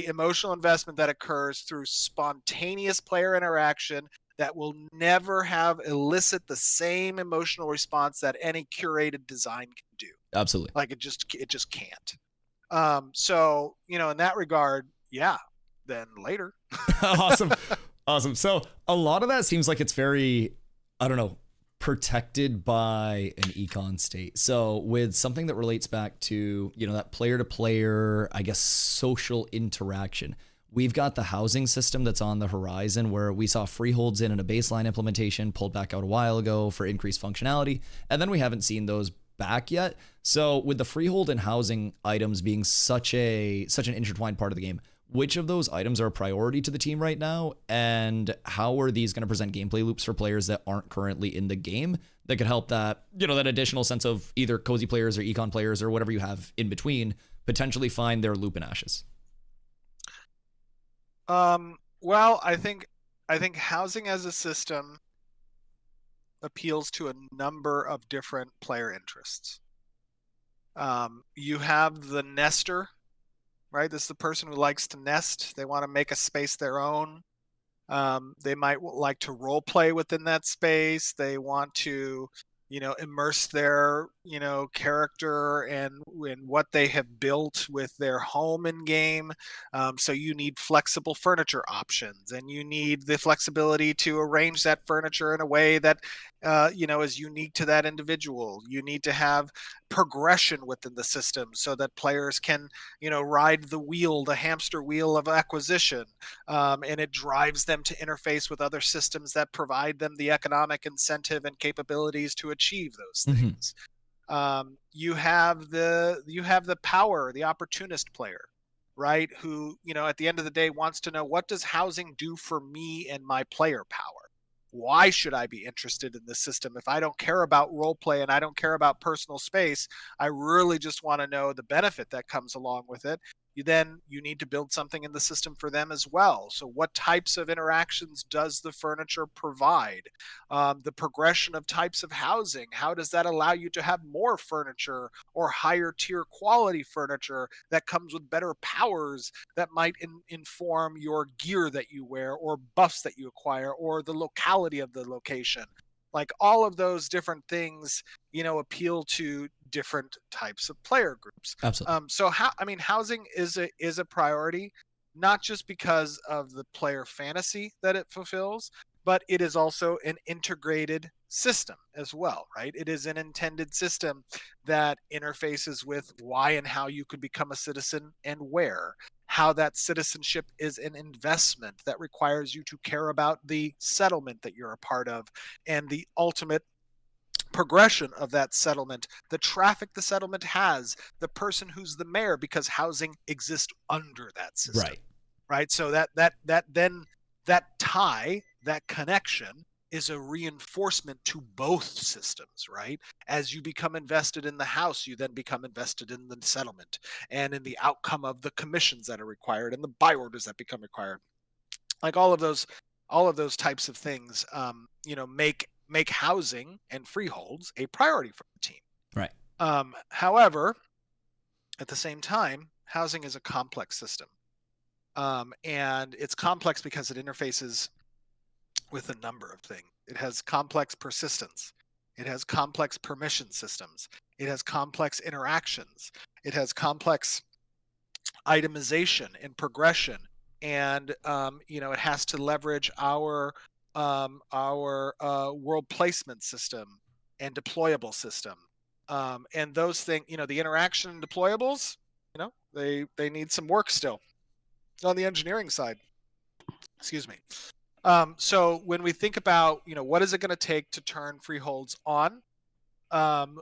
emotional investment that occurs through spontaneous player interaction that will never elicit the same emotional response that any curated design can do. Absolutely. Like it just can't. So, in that regard, yeah, then later. Awesome. So a lot of that seems like it's very, I don't know, protected by an econ state. So with something that relates back to, that player to player, I guess, social interaction, we've got the housing system that's on the horizon where we saw freeholds in a baseline implementation pulled back out a while ago for increased functionality. And then we haven't seen those back yet. So with the freehold and housing items being such an intertwined part of the game, which of those items are a priority to the team right now, and how are these going to present gameplay loops for players that aren't currently in the game that could help that, that additional sense of either cozy players or econ players or whatever you have in between potentially find their loop in ashes? Well, I think housing as a system appeals to a number of different player interests. You have the nester, right? This is the person who likes to nest. They want to make a space their own. They might like to role play within that space. They want to, immerse their, character and what they have built with their home in game. So you need flexible furniture options, and you need the flexibility to arrange that furniture in a way that, is unique to that individual. You need to have progression within the system so that players can, ride the hamster wheel of acquisition, and it drives them to interface with other systems that provide them the economic incentive and capabilities to achieve those things. You have the power, the opportunist player, right? Who, at the end of the day wants to know, what does housing do for me and my player power? Why should I be interested in this system? If I don't care about role play and I don't care about personal space, I really just want to know the benefit that comes along with it. you need to build something in the system for them as well. So what types of interactions does the furniture provide? The progression of types of housing, how does that allow you to have more furniture or higher tier quality furniture that comes with better powers that might inform your gear that you wear or buffs that you acquire or the locality of the location? Like all of those different things, appeal to different types of player groups. Absolutely. Housing is a priority, not just because of the player fantasy that it fulfills, but it is also an integrated system as well, right? It is an intended system that interfaces with why and how you could become a citizen and where. How that citizenship is an investment that requires you to care about the settlement that you're a part of and the ultimate progression of that settlement, the traffic the settlement has, the person who's the mayor, because housing exists under that system. Right. So that tie, that connection is a reinforcement to both systems, right? As you become invested in the house, you then become invested in the settlement and in the outcome of the commissions that are required and the buy orders that become required. Like all of those types of things, make housing and freeholds a priority for the team. Right. However, at the same time, housing is a complex system. And it's complex because it interfaces with a number of things. It has complex persistence. It has complex permission systems. It has complex interactions. It has complex itemization and progression. And it has to leverage our world placement system and deployable system. And those things, the interaction deployables, they need some work still on the engineering side. Excuse me. So when we think about, what is it going to take to turn freeholds on?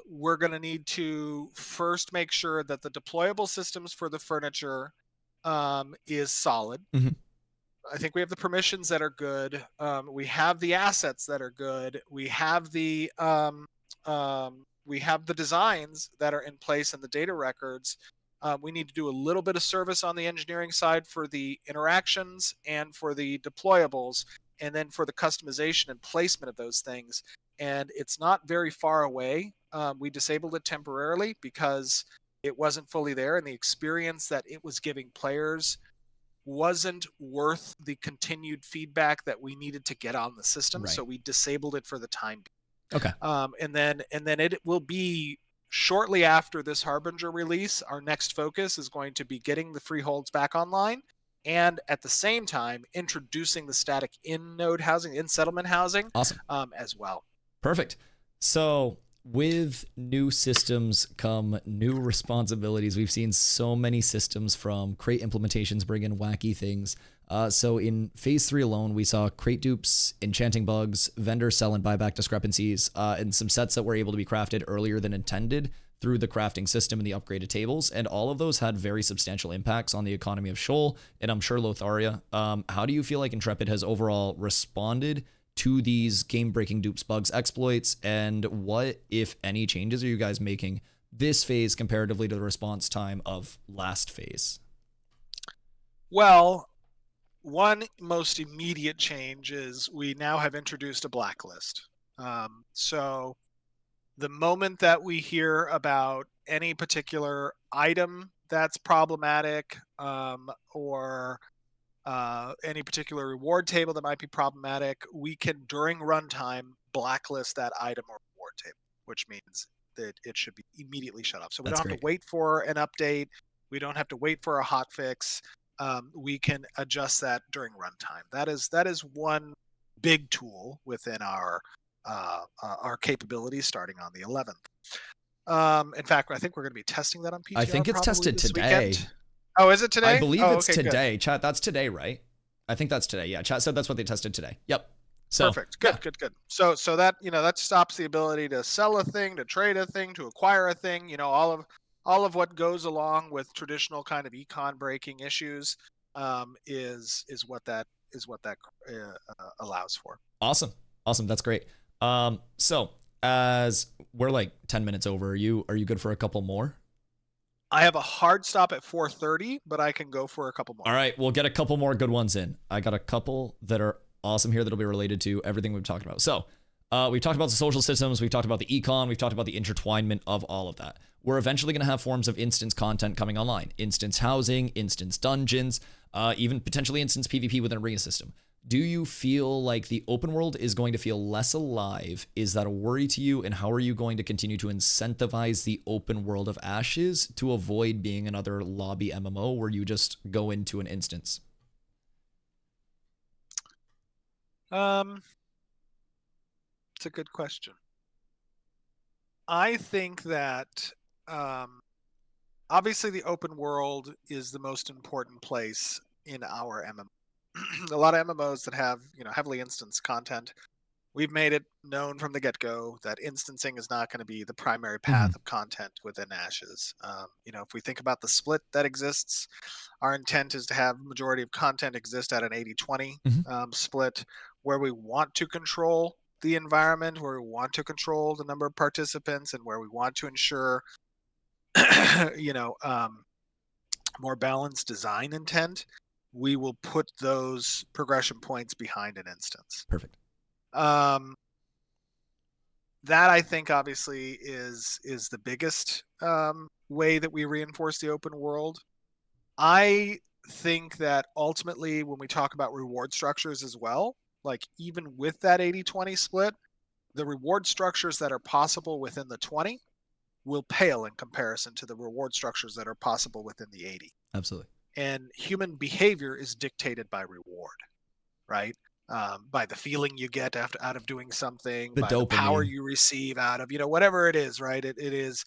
We're going to need to first make sure that the deployable systems for the furniture is solid. Mm-hmm. I think we have the permissions that are good. We have the assets that are good. We have the designs that are in place and the data records. We need to do a little bit of service on the engineering side for the interactions and for the deployables, and then for the customization and placement of those things. And it's not very far away. We disabled it temporarily because it wasn't fully there, and the experience that it was giving players wasn't worth the continued feedback that we needed to get on the system. Right. So we disabled it for the time being. Okay. And then it will be shortly after this Harbinger release. Our next focus is going to be getting the freeholds back online, and at the same time introducing the static in-node housing, in-settlement housing. Awesome. As well. Perfect. So with new systems come new responsibilities. We've seen so many systems from crate implementations bring in wacky things. So in phase 3 alone, we saw crate dupes, enchanting bugs, vendor sell and buyback discrepancies, and some sets that were able to be crafted earlier than intended through the crafting system and the upgraded tables. And all of those had very substantial impacts on the economy of Shoal, and I'm sure Lotharia. How do you feel like Intrepid has overall responded to these game-breaking dupes, bugs, exploits, and what, if any, changes are you guys making this phase comparatively to the response time of last phase? Well, one most immediate change is we now have introduced a blacklist. So the moment that we hear about any particular item that's problematic, or any particular reward table that might be problematic, we can, during runtime, blacklist that item or reward table, which means that it should be immediately shut off. So we don't have to wait for an update. We don't have to wait for a hot fix. We can adjust that during runtime. That is one big tool within our capabilities starting on the 11th. In fact, I think we're going to be testing that on PTR. I think it's tested today. Weekend. Oh, is it today? I believe it's okay, today. Good. Chat, that's today, right? I think that's today. Yeah, chat said that's what they tested today. Yep. So, perfect. Good, yeah. Good. So that, that stops the ability to sell a thing, to trade a thing, to acquire a thing, all of what goes along with traditional kind of econ breaking issues, is what that allows for. Awesome. That's great. So as we're like 10 minutes over, are you good for a couple more? I have a hard stop at 4:30, but I can go for a couple more. All right, we'll get a couple more good ones in. I got a couple that are awesome here that'll be related to everything we've talked about. So, we've talked about the social systems, we've talked about the econ, we've talked about the intertwinement of all of that. We're eventually going to have forms of instance content coming online, instance housing, instance dungeons, even potentially instance PvP within arena system. Do you feel like the open world is going to feel less alive? Is that a worry to you? And how are you going to continue to incentivize the open world of Ashes to avoid being another lobby MMO where you just go into an instance? It's a good question. I think that obviously the open world is the most important place in our MMO. A lot of MMOs that have, heavily instance content, we've made it known from the get-go that instancing is not going to be the primary path of content within Ashes. If we think about the split that exists, our intent is to have majority of content exist at an 80-20 split, where we want to control the environment, where we want to control the number of participants, and where we want to ensure more balanced design intent. We will put those progression points behind an instance. Perfect. That I think obviously is the biggest way that we reinforce the open world. I think that ultimately when we talk about reward structures as well, like even with that 80-20 split, the reward structures that are possible within the 20 will pale in comparison to the reward structures that are possible within the 80. Absolutely. And human behavior is dictated by reward, right? By the feeling you get out of doing something, The by the power dopamine. you receive out of, whatever it is, right? It is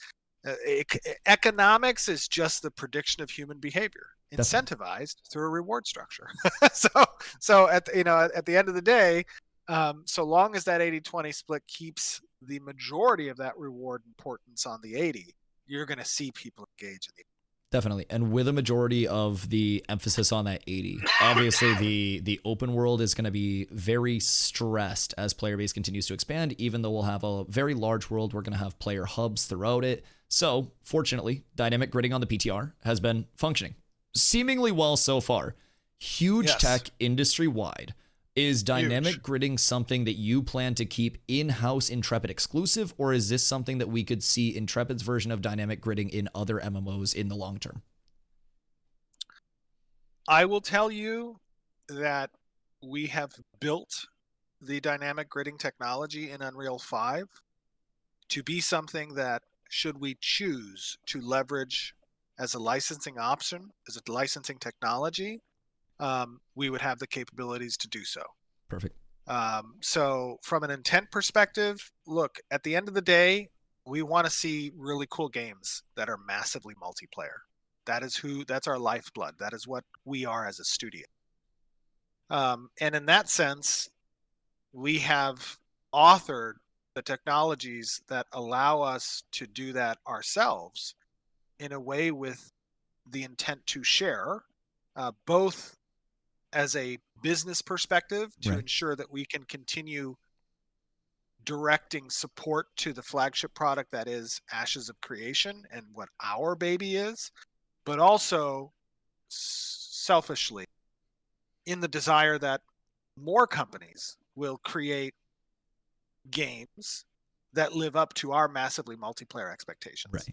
economics is just the prediction of human behavior, Definitely. incentivized through a reward structure. so at the end of the day, so long as that 80-20 split keeps the majority of that reward importance on the 80, you're going to see people engage in the. Definitely. And with a majority of the emphasis on that 80, obviously the open world is going to be very stressed as player base continues to expand, even though we'll have a very large world. We're going to have player hubs throughout it. So fortunately, dynamic gridding on the PTR has been functioning seemingly well so far. Huge tech industry wide. Is dynamic gridding something that you plan to keep in-house Intrepid exclusive, or is this something that we could see Intrepid's version of dynamic gridding in other MMOs in the long term? I will tell you that we have built the dynamic gridding technology in Unreal 5 to be something that, should we choose to leverage as a licensing option, as a licensing technology, we would have the capabilities to do so. Perfect. So from an intent perspective, look, at the end of the day, we want to see really cool games that are massively multiplayer. That's our lifeblood. That is what we are as a studio. And in that sense, we have authored the technologies that allow us to do that ourselves in a way with the intent to share, both as a business perspective to ensure that we can continue directing support to the flagship product that is Ashes of Creation and what our baby is, but also selfishly in the desire that more companies will create games that live up to our massively multiplayer expectations.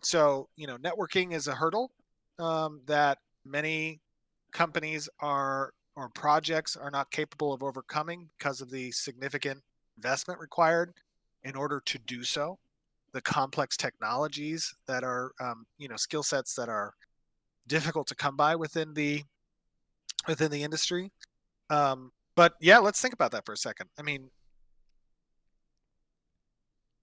So, networking is a hurdle that many companies or projects are not capable of overcoming because of the significant investment required in order to do so. The complex technologies that are, skill sets that are difficult to come by within the industry. But yeah, let's think about that for a second. I mean,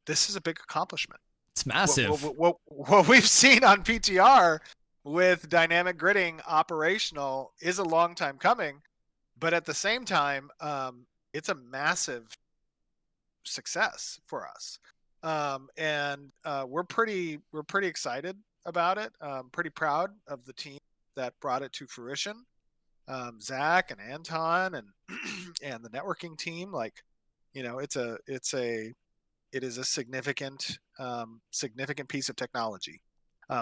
this is a big accomplishment. It's massive. What we've seen on PTR with dynamic gridding operational is a long time coming, but at the same time, it's a massive success for us, and we're pretty excited about it. Pretty proud of the team that brought it to fruition. Zach and Anton and and the networking team. Like, it is a significant piece of technology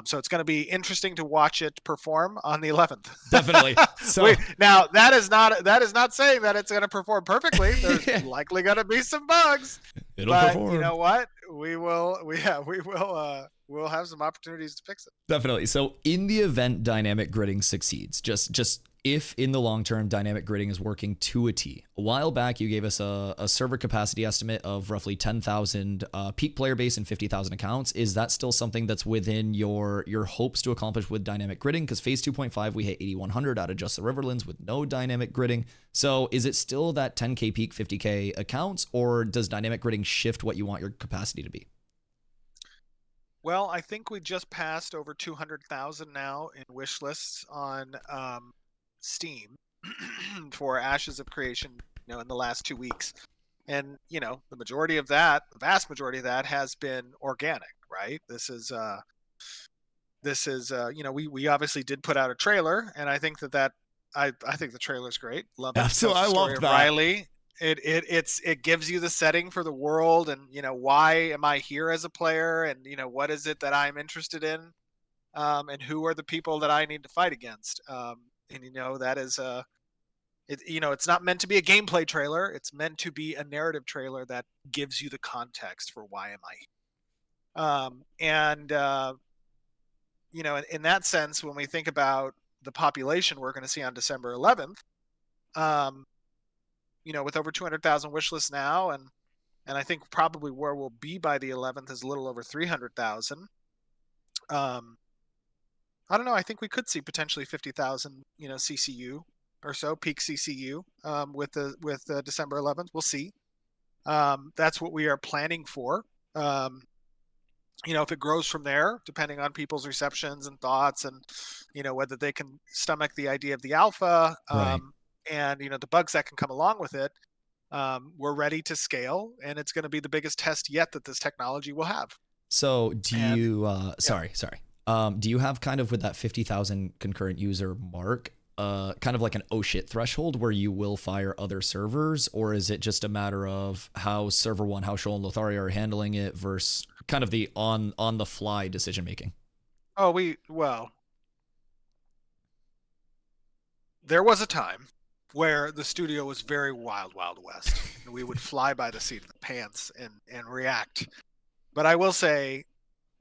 So it's going to be interesting to watch it perform on the 11th. Definitely. So now that is not saying that it's going to perform perfectly. There's likely going to be some bugs. It'll but perform. You know what? We'll have some opportunities to fix it. Definitely. So in the event dynamic gridding succeeds, just if in the long term dynamic gridding is working to a T. A while back, you gave us a server capacity estimate of roughly 10,000 peak player base and 50,000 accounts. Is that still something that's within your hopes to accomplish with dynamic gridding? Because phase 2.5, we hit 8,100 out of just the Riverlands with no dynamic gridding. So is it still that 10K peak, 50K accounts, or does dynamic gridding shift what you want your capacity to be? Well, I think we just passed over 200,000 now in wish lists on Steam for Ashes of Creation, in the last 2 weeks. And, the vast majority of that has been organic, right? This is, we obviously did put out a trailer, and I think I think the trailer's great. Love it. Absolutely. I love that. Riley. It gives you the setting for the world, and why am I here as a player, and what is it that I'm interested in, and who are the people that I need to fight against. And that is it's not meant to be a gameplay trailer. It's meant to be a narrative trailer that gives you the context for why am I here. In that sense, when we think about the population we're going to see on December 11th, with over 200,000 wish lists now, and I think probably where we'll be by the 11th is a little over 300,000. I don't know. I think we could see potentially 50,000, CCU or so, peak CCU, with the December 11th. We'll see. That's what we are planning for. If it grows from there, depending on people's receptions and thoughts, and whether they can stomach the idea of the alpha, Right. and the bugs that can come along with it, we're ready to scale, and it's going to be the biggest test yet that this technology will have. So do you sorry. Do you have kind of with that 50,000 concurrent user mark, kind of like an oh shit threshold where you will fire other servers, or is it just a matter of how server one, how Shoal and Lotharia are handling it versus kind of the on the fly decision making? There was a time where the studio was very wild west, and we would fly by the seat of the pants and react. But I will say,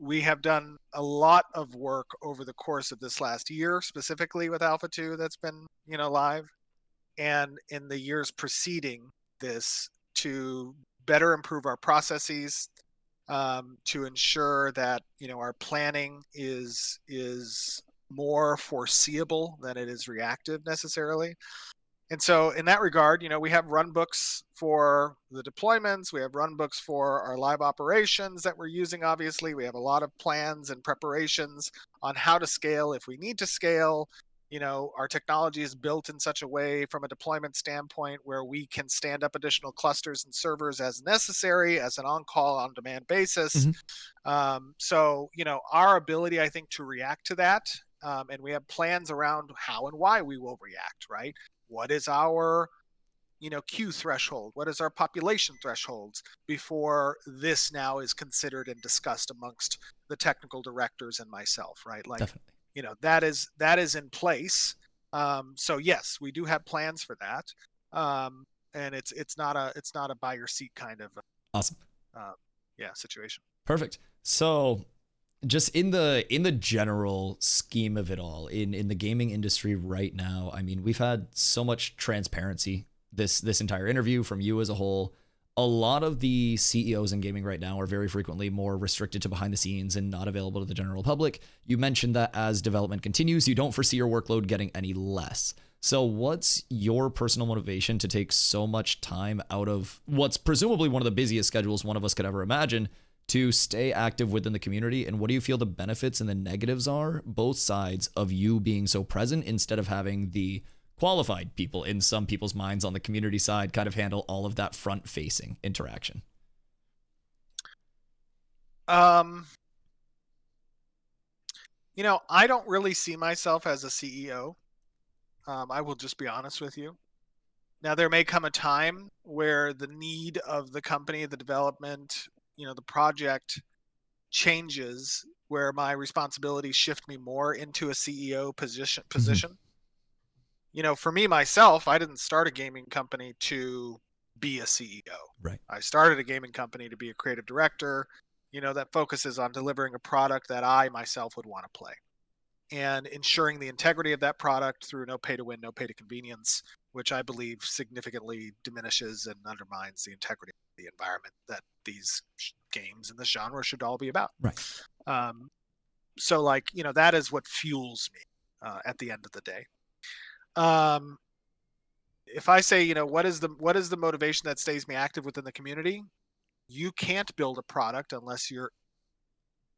we have done a lot of work over the course of this last year, specifically with Alpha 2 that's been, live, and in the years preceding this, to better improve our processes, to ensure that, our planning is more foreseeable than it is reactive necessarily. And so in that regard, we have run books for the deployments. We have run books for our live operations that we're using, obviously. We have a lot of plans and preparations on how to scale if we need to scale. Our technology is built in such a way from a deployment standpoint where we can stand up additional clusters and servers as necessary as an on-call, on-demand basis. So, our ability, I think, to react to that, and we have plans around how and why we will react, right? What is our, queue threshold? What is our population thresholds before this now is considered and discussed amongst the technical directors and myself, right? Like, Definitely. that is in place. So yes, we do have plans for that. And it's not a buy your seat kind of awesome. Situation. Perfect. So just in the general scheme of it all, in the gaming industry right now, I mean, we've had so much transparency this entire interview from you as a whole. A lot of the CEOs in gaming right now are very frequently more restricted to behind the scenes and not available to the general public. You mentioned that as development continues, you don't foresee your workload getting any less. So what's your personal motivation to take so much time out of what's presumably one of the busiest schedules one of us could ever imagine to stay active within the community? And what do you feel the benefits and the negatives are, both sides, of you being so present instead of having the qualified people in some people's minds on the community side kind of handle all of that front-facing interaction? I don't really see myself as a CEO. I will just be honest with you. Now, there may come a time where the need of the company, the development, the project changes where my responsibilities shift me more into a CEO position. You know, for me myself, I didn't start a gaming company to be a CEO. Right. I started a gaming company to be a creative director, you know, that focuses on delivering a product that I myself would want to play and ensuring the integrity of that product through no pay to win, no pay to convenience, which I believe significantly diminishes and undermines the integrity of the environment that these games in this genre should all be about. Right. So, like, you know, that is what fuels me at the end of the day. If I say, you know, what is the motivation that stays me active within the community? You can't build a product unless you're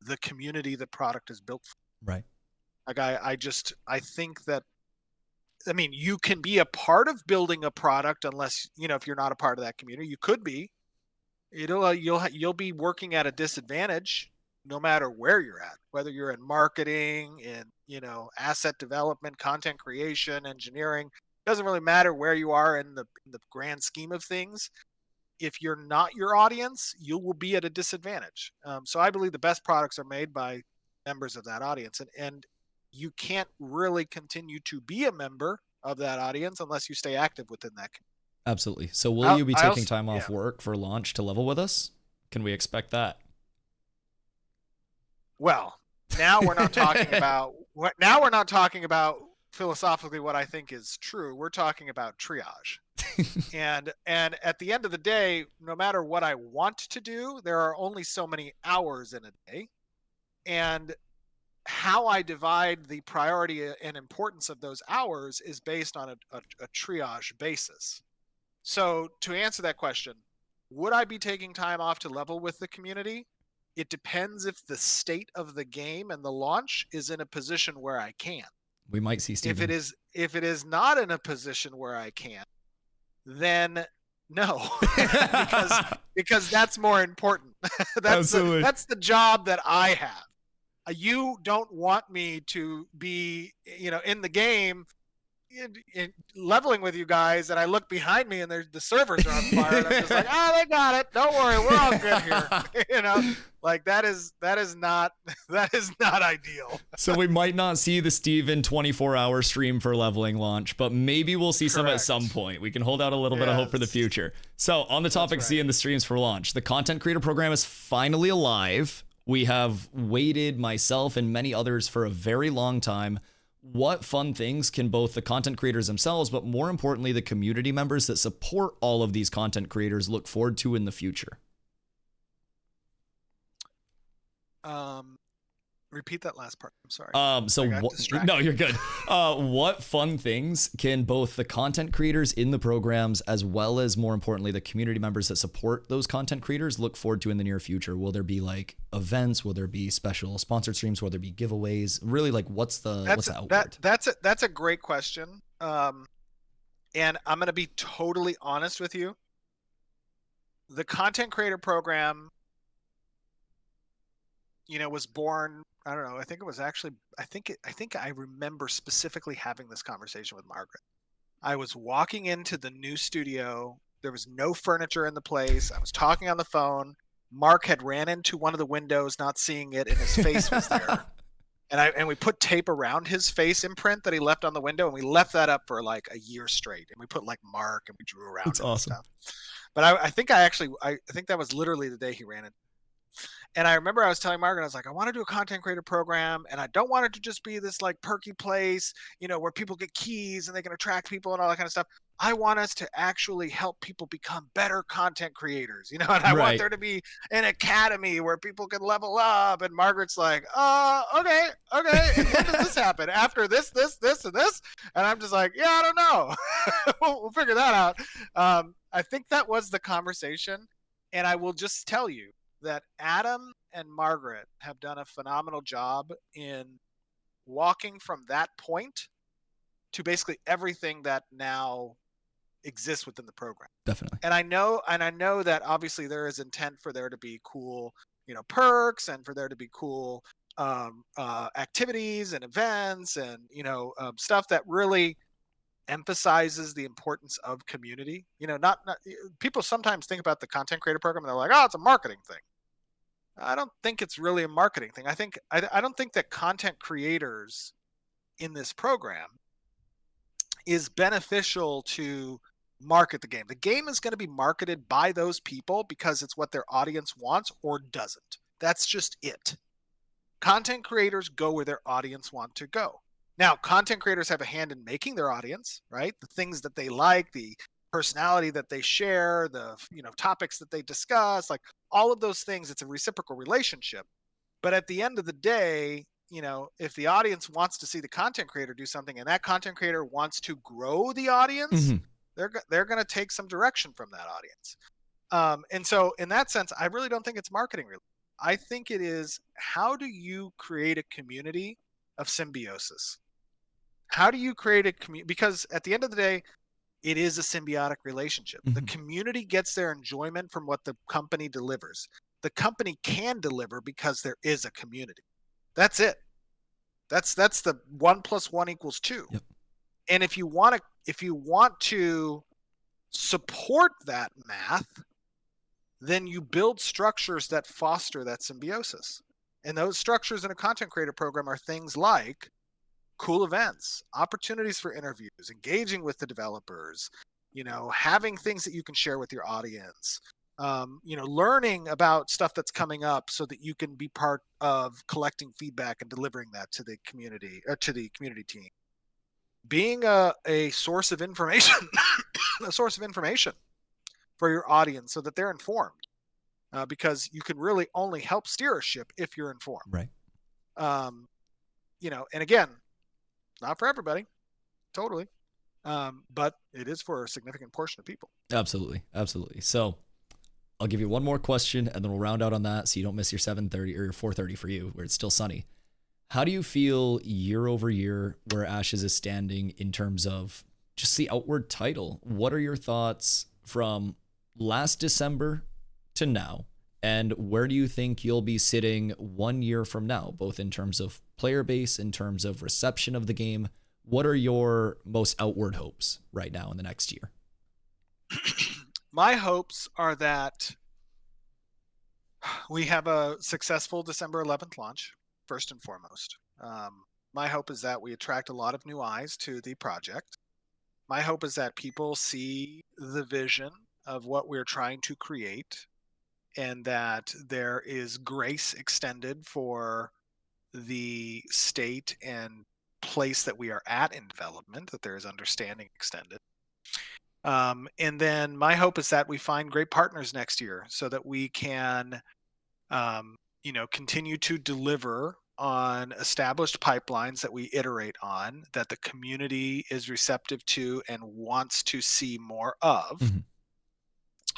the community the product is built for. Right. Like I think that, I mean, you can be a part of building a product unless, you know, if you're not a part of that community. You could be. You'll be working at a disadvantage no matter where you're at, whether you're in marketing, in, you know, asset development, content creation, engineering. It doesn't really matter where you are in the grand scheme of things. If you're not your audience, you will be at a disadvantage. So I believe the best products are made by members of that audience, and you can't really continue to be a member of that audience unless you stay active within that community. Absolutely. So will you be I taking also, time yeah. off work for launch to level with us? Can we expect that? Well, now we're not talking about now we're not talking about philosophically what I think is true. We're talking about triage. and at the end of the day, no matter what I want to do, there are only so many hours in a day. And how I divide the priority and importance of those hours is based on a triage basis. So to answer that question, would I be taking time off to level with the community? It depends if the state of the game and the launch is in a position where I can. We might see Steven. If it is not in a position where I can, then no, because that's more important. that's the job that I have. You don't want me to be, you know, in the game in leveling with you guys, and I look behind me and the servers are on fire, and I'm just like, oh, they got it. Don't worry, we're all good here. You know, like that is not ideal. So we might not see the Steven 24-hour stream for leveling launch, but maybe we'll see some at some point. We can hold out a little bit of hope for the future. So on the topic of seeing the streams for launch, the content creator program is finally alive. We have waited, myself and many others, for a very long time. What fun things can both the content creators themselves, but more importantly, the community members that support all of these content creators look forward to in the future? Repeat that last part. I'm sorry. No, you're good. What fun things can both the content creators in the programs, as well as more importantly, the community members that support those content creators look forward to in the near future? Will there be like events? Will there be special sponsored streams? Will there be giveaways? Really, like what's the outward? That's a great question. And I'm going to be totally honest with you. The content creator program, you know, was born, I don't know, I think it was actually, I think I remember specifically having this conversation with Margaret. I was walking into the new studio. There was no furniture in the place. I was talking on the phone. Mark had ran into one of the windows, not seeing it, and his face was there. And we put tape around his face imprint that he left on the window, and we left that up for like a year straight. And we put like Mark, and we drew around. That's awesome. And stuff. But I think I think that was literally the day he ran it. And I remember I was telling Margaret, I was like, I want to do a content creator program, and I don't want it to just be this like perky place, you know, where people get keys and they can attract people and all that kind of stuff. I want us to actually help people become better content creators, you know, and I want there to be an academy where people can level up. And Margaret's like, okay. And when does this happen? After this, and this? And I'm just like, yeah, I don't know. we'll figure that out. I think that was the conversation. And I will just tell you that Adam and Margaret have done a phenomenal job in walking from that point to basically everything that now exists within the program. Definitely. And I know that obviously there is intent for there to be cool, you know, perks, and for there to be cool activities and events, and, you know, stuff that really emphasizes the importance of community. You know, not people sometimes think about the content creator program and they're like, oh, it's a marketing thing. I don't think it's really a marketing thing. I don't think that content creators in this program is beneficial to market the game. The game is going to be marketed by those people because it's what their audience wants or doesn't. That's just it. Content creators go where their audience want to go. Now, content creators have a hand in making their audience, right? The things that they like, the personality that they share, the topics that they discuss, like all of those things, it's a reciprocal relationship. But at the end of the day, if the audience wants to see the content creator do something and that content creator wants to grow the audience, they're going to take some direction from that audience. And so in that sense, I really don't think it's marketing related. I think it is, how do you create a community of symbiosis? How do you create a community? Because at the end of the day, it is a symbiotic relationship. The community gets their enjoyment from what the company delivers. The company can deliver because there is a community. That's it. That's the 1 + 1 = 2. Yep. And if you want to support that math, then you build structures that foster that symbiosis. And those structures in a content creator program are things like cool events, opportunities for interviews, engaging with the developers, having things that you can share with your audience, learning about stuff that's coming up so that you can be part of collecting feedback and delivering that to the community or to the community team. Being a source of information, a source of information for your audience so that they're informed, because you can really only help steer a ship if you're informed. Right. And again, not for everybody, totally, but it is for a significant portion of people. Absolutely. So I'll give you one more question and then we'll round out on that so you don't miss your 7:30 or your 4:30 for you where it's still sunny. How do you feel year over year where Ashes is standing in terms of just the outward title? What are your thoughts from last December to now? And where do you think you'll be sitting 1 year from now, both in terms of player base, in terms of reception of the game? What are your most outward hopes right now in the next year? My hopes are that we have a successful December 11th launch, first and foremost. My hope is that we attract a lot of new eyes to the project. My hope is that people see the vision of what we're trying to create and that there is grace extended for the state and place that we are at in development, that there is understanding extended. And then my hope is that we find great partners next year so that we can, continue to deliver on established pipelines that we iterate on, that the community is receptive to and wants to see more of.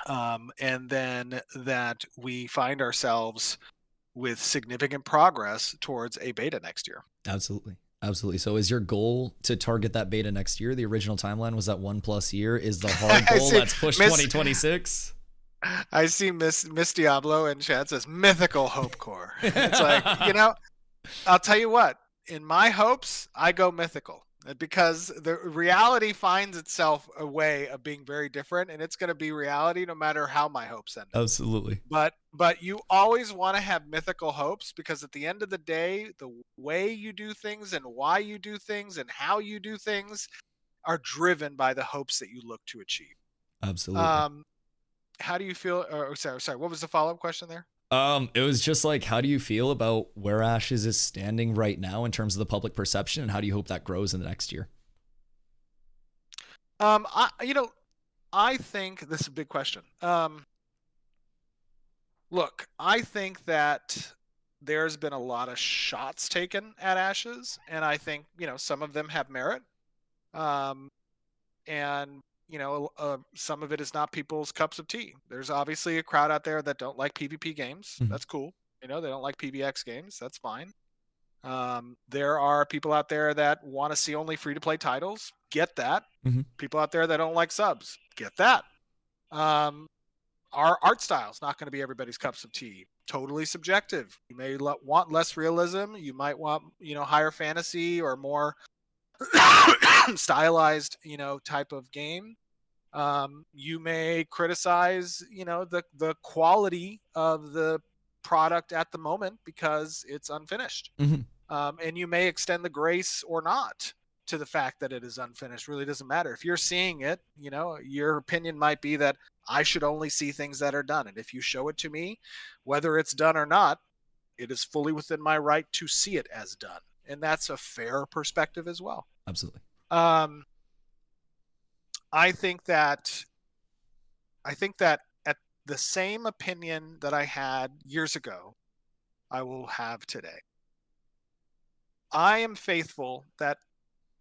And then that we find ourselves with significant progress towards a beta next year. Absolutely. So is your goal to target that beta next year? The original timeline was that 1+ year. Is the hard goal let's push 2026? I see Miss Diablo in chat says mythical hope core. It's like, I'll tell you what, in my hopes, I go mythical because the reality finds itself a way of being very different, and it's going to be reality no matter how my hopes end up. Absolutely. But you always want to have mythical hopes because at the end of the day, the way you do things and why you do things and how you do things are driven by the hopes that you look to achieve. Absolutely. How do you feel? Sorry. What was the follow-up question there? It was just like, how do you feel about where Ashes is standing right now in terms of the public perception, and how do you hope that grows in the next year? I think this is a big question. Look, I think that there's been a lot of shots taken at Ashes, and I think some of them have merit. And some of it is not people's cups of tea. There's obviously a crowd out there that don't like PvP games. That's cool. They don't like PvX games. That's fine. There are people out there that want to see only free-to-play titles. Get that. People out there that don't like subs. Get that. Our art style is not going to be everybody's cups of tea. Totally subjective. You may want less realism. You might want, higher fantasy or more stylized, type of game. You may criticize, the quality of the product at the moment because it's unfinished. And you may extend the grace or not to the fact that it is unfinished. Really doesn't matter. If you're seeing it, you know, your opinion might be that I should only see things that are done. And if you show it to me, whether it's done or not, it is fully within my right to see it as done. And that's a fair perspective as well. Absolutely. I think that at the same opinion that I had years ago, I will have today. I am faithful that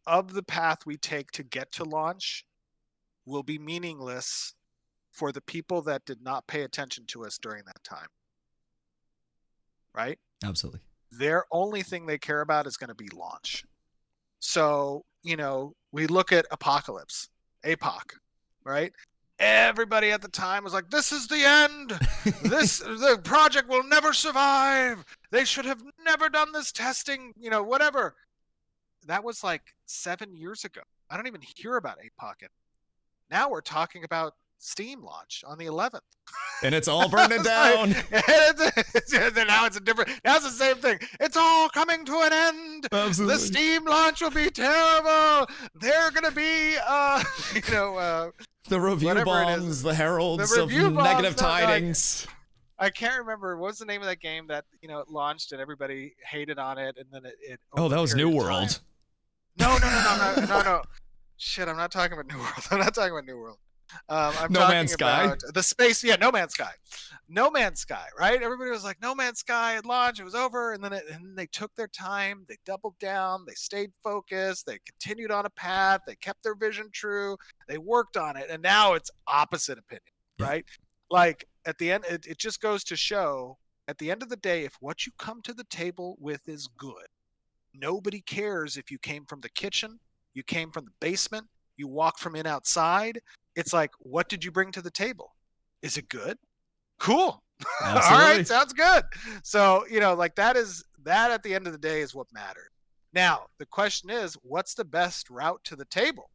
of the path we take to get to launch will be meaningless for the people that did not pay attention to us during that time. Right? Absolutely. Their only thing they care about is going to be launch. So, you know, we look at Apocalypse, APOC, right? Everybody at the time was like, this is the end. The project will never survive. They should have never done this testing, you know, whatever. That was like 7 years ago. I don't even hear about APOC. Now we're talking about Steam launch on the 11th. And it's all burning down. Now it's a different, now it's the same thing. It's all coming to an end. Absolutely. The Steam launch will be terrible. They're going to be, the review bombs, the heralds of negative tidings. I can't remember what was the name of that game that, you know, it launched and everybody hated on it, and then it that was New World. No. Shit, I'm not talking about New World. I'm No talking Man's Sky? about the space. Yeah, No Man's Sky. No Man's Sky, right? Everybody was like, No Man's Sky at launch, it was over, and then they took their time, they doubled down, they stayed focused, they continued on a path, they kept their vision true, they worked on it, and now it's opposite opinion, right? Like at the end, it just goes to show, at the end of the day, if what you come to the table with is good, nobody cares if you came from the kitchen, you came from the basement, you walked from outside. It's like, what did you bring to the table? Is it good? Cool. All right, sounds good. So, you know, like that at the end of the day is what matters. Now, the question is, what's the best route to the table?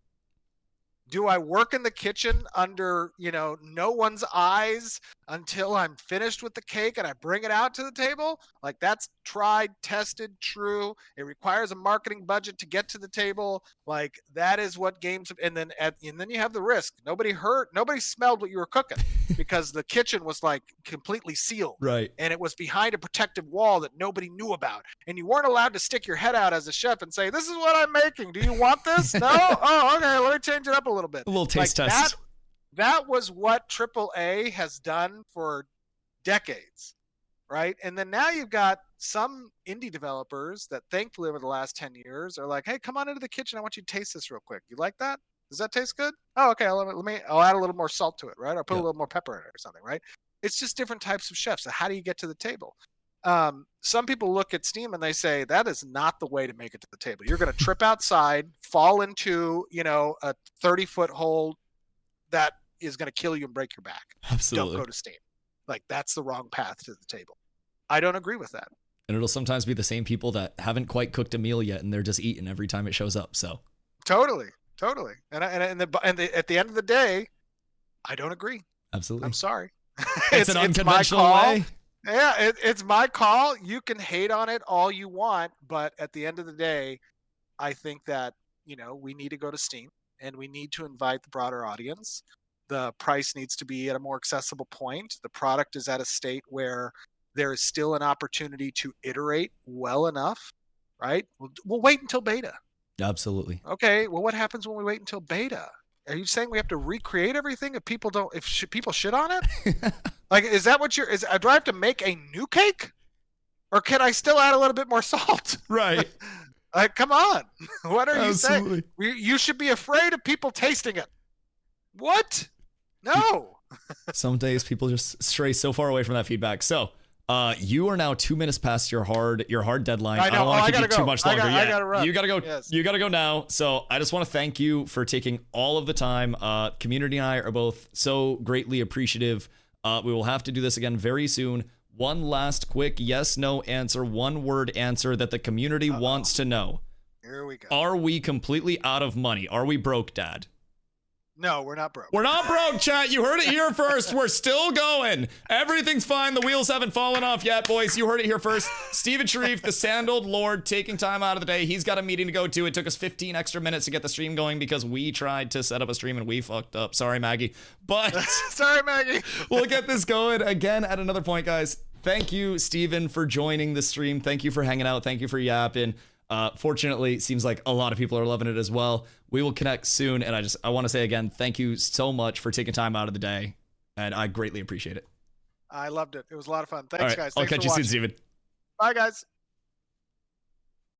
Do I work in the kitchen under, you know, no one's eyes until I'm finished with the cake and I bring it out to the table? Like that's tried, tested, true. It requires a marketing budget to get to the table. Like that is what games, and then you have the risk. Nobody smelled what you were cooking because the kitchen was like completely sealed. Right. And it was behind a protective wall that nobody knew about. And you weren't allowed to stick your head out as a chef and say, this is what I'm making. Do you want this? No? Oh, okay. Let me change it up a little bit. A little taste test. That was what AAA has done for decades, right? And then now you've got some indie developers that thankfully over the last 10 years are like, hey, come on into the kitchen. I want you to taste this real quick. You like that? Does that taste good? Oh, okay. I'll add a little more salt to it, right? I'll put a little more pepper in it or something, right? It's just different types of chefs. So how do you get to the table? Some people look at Steam and they say that is not the way to make it to the table. You're going to trip outside, fall into, you know, a 30-foot hole that is going to kill you and break your back. Absolutely. Don't go to Steam. Like that's the wrong path to the table. I don't agree with that. And it'll sometimes be the same people that haven't quite cooked a meal yet and they're just eating every time it shows up. So totally. And at the end of the day, I don't agree. Absolutely. I'm sorry. It's an unconventional way. Yeah, it's my call. You can hate on it all you want, but at the end of the day, I think that, you know, we need to go to Steam and we need to invite the broader audience. The price needs to be at a more accessible point. The product is at a state where there is still an opportunity to iterate well enough, right? We'll wait until beta. Absolutely. Okay, well, what happens when we wait until beta? Are you saying we have to recreate everything if people shit on it? Like, is that what do I have to make a new cake? Or can I still add a little bit more salt? Right. Like, come on. What are you Absolutely. saying? You should be afraid of people tasting it. What? No. Some days people just stray so far away from that feedback. So, you are now 2 minutes past your hard deadline. I don't want to keep you too much longer. I gotta run. You gotta go. Yes. You gotta go now. So I just want to thank you for taking all of the time. Community and I are both so greatly appreciative. We will have to do this again very soon. One last quick yes/no answer, one word answer that the community wants to know. Here we go. Are we completely out of money? Are we broke, Dad? No, we're not broke. We're not broke, chat. You heard it here first. We're still going. Everything's fine. The wheels haven't fallen off yet, boys. You heard it here first. Steven Sharif, the Sandaled Lord, taking time out of the day. He's got a meeting to go to. It took us 15 extra minutes to get the stream going because we tried to set up a stream and we fucked up. Sorry, Maggie. But sorry, Maggie. We'll get this going again at another point, guys. Thank you, Steven, for joining the stream. Thank you for hanging out. Thank you for yapping. Fortunately, it seems like a lot of people are loving it as well. We will connect soon, and I want to say again, thank you so much for taking time out of the day, and I greatly appreciate it. I loved it. It was a lot of fun. Thanks, guys. I'll Thanks catch you soon, Steven. Bye, guys.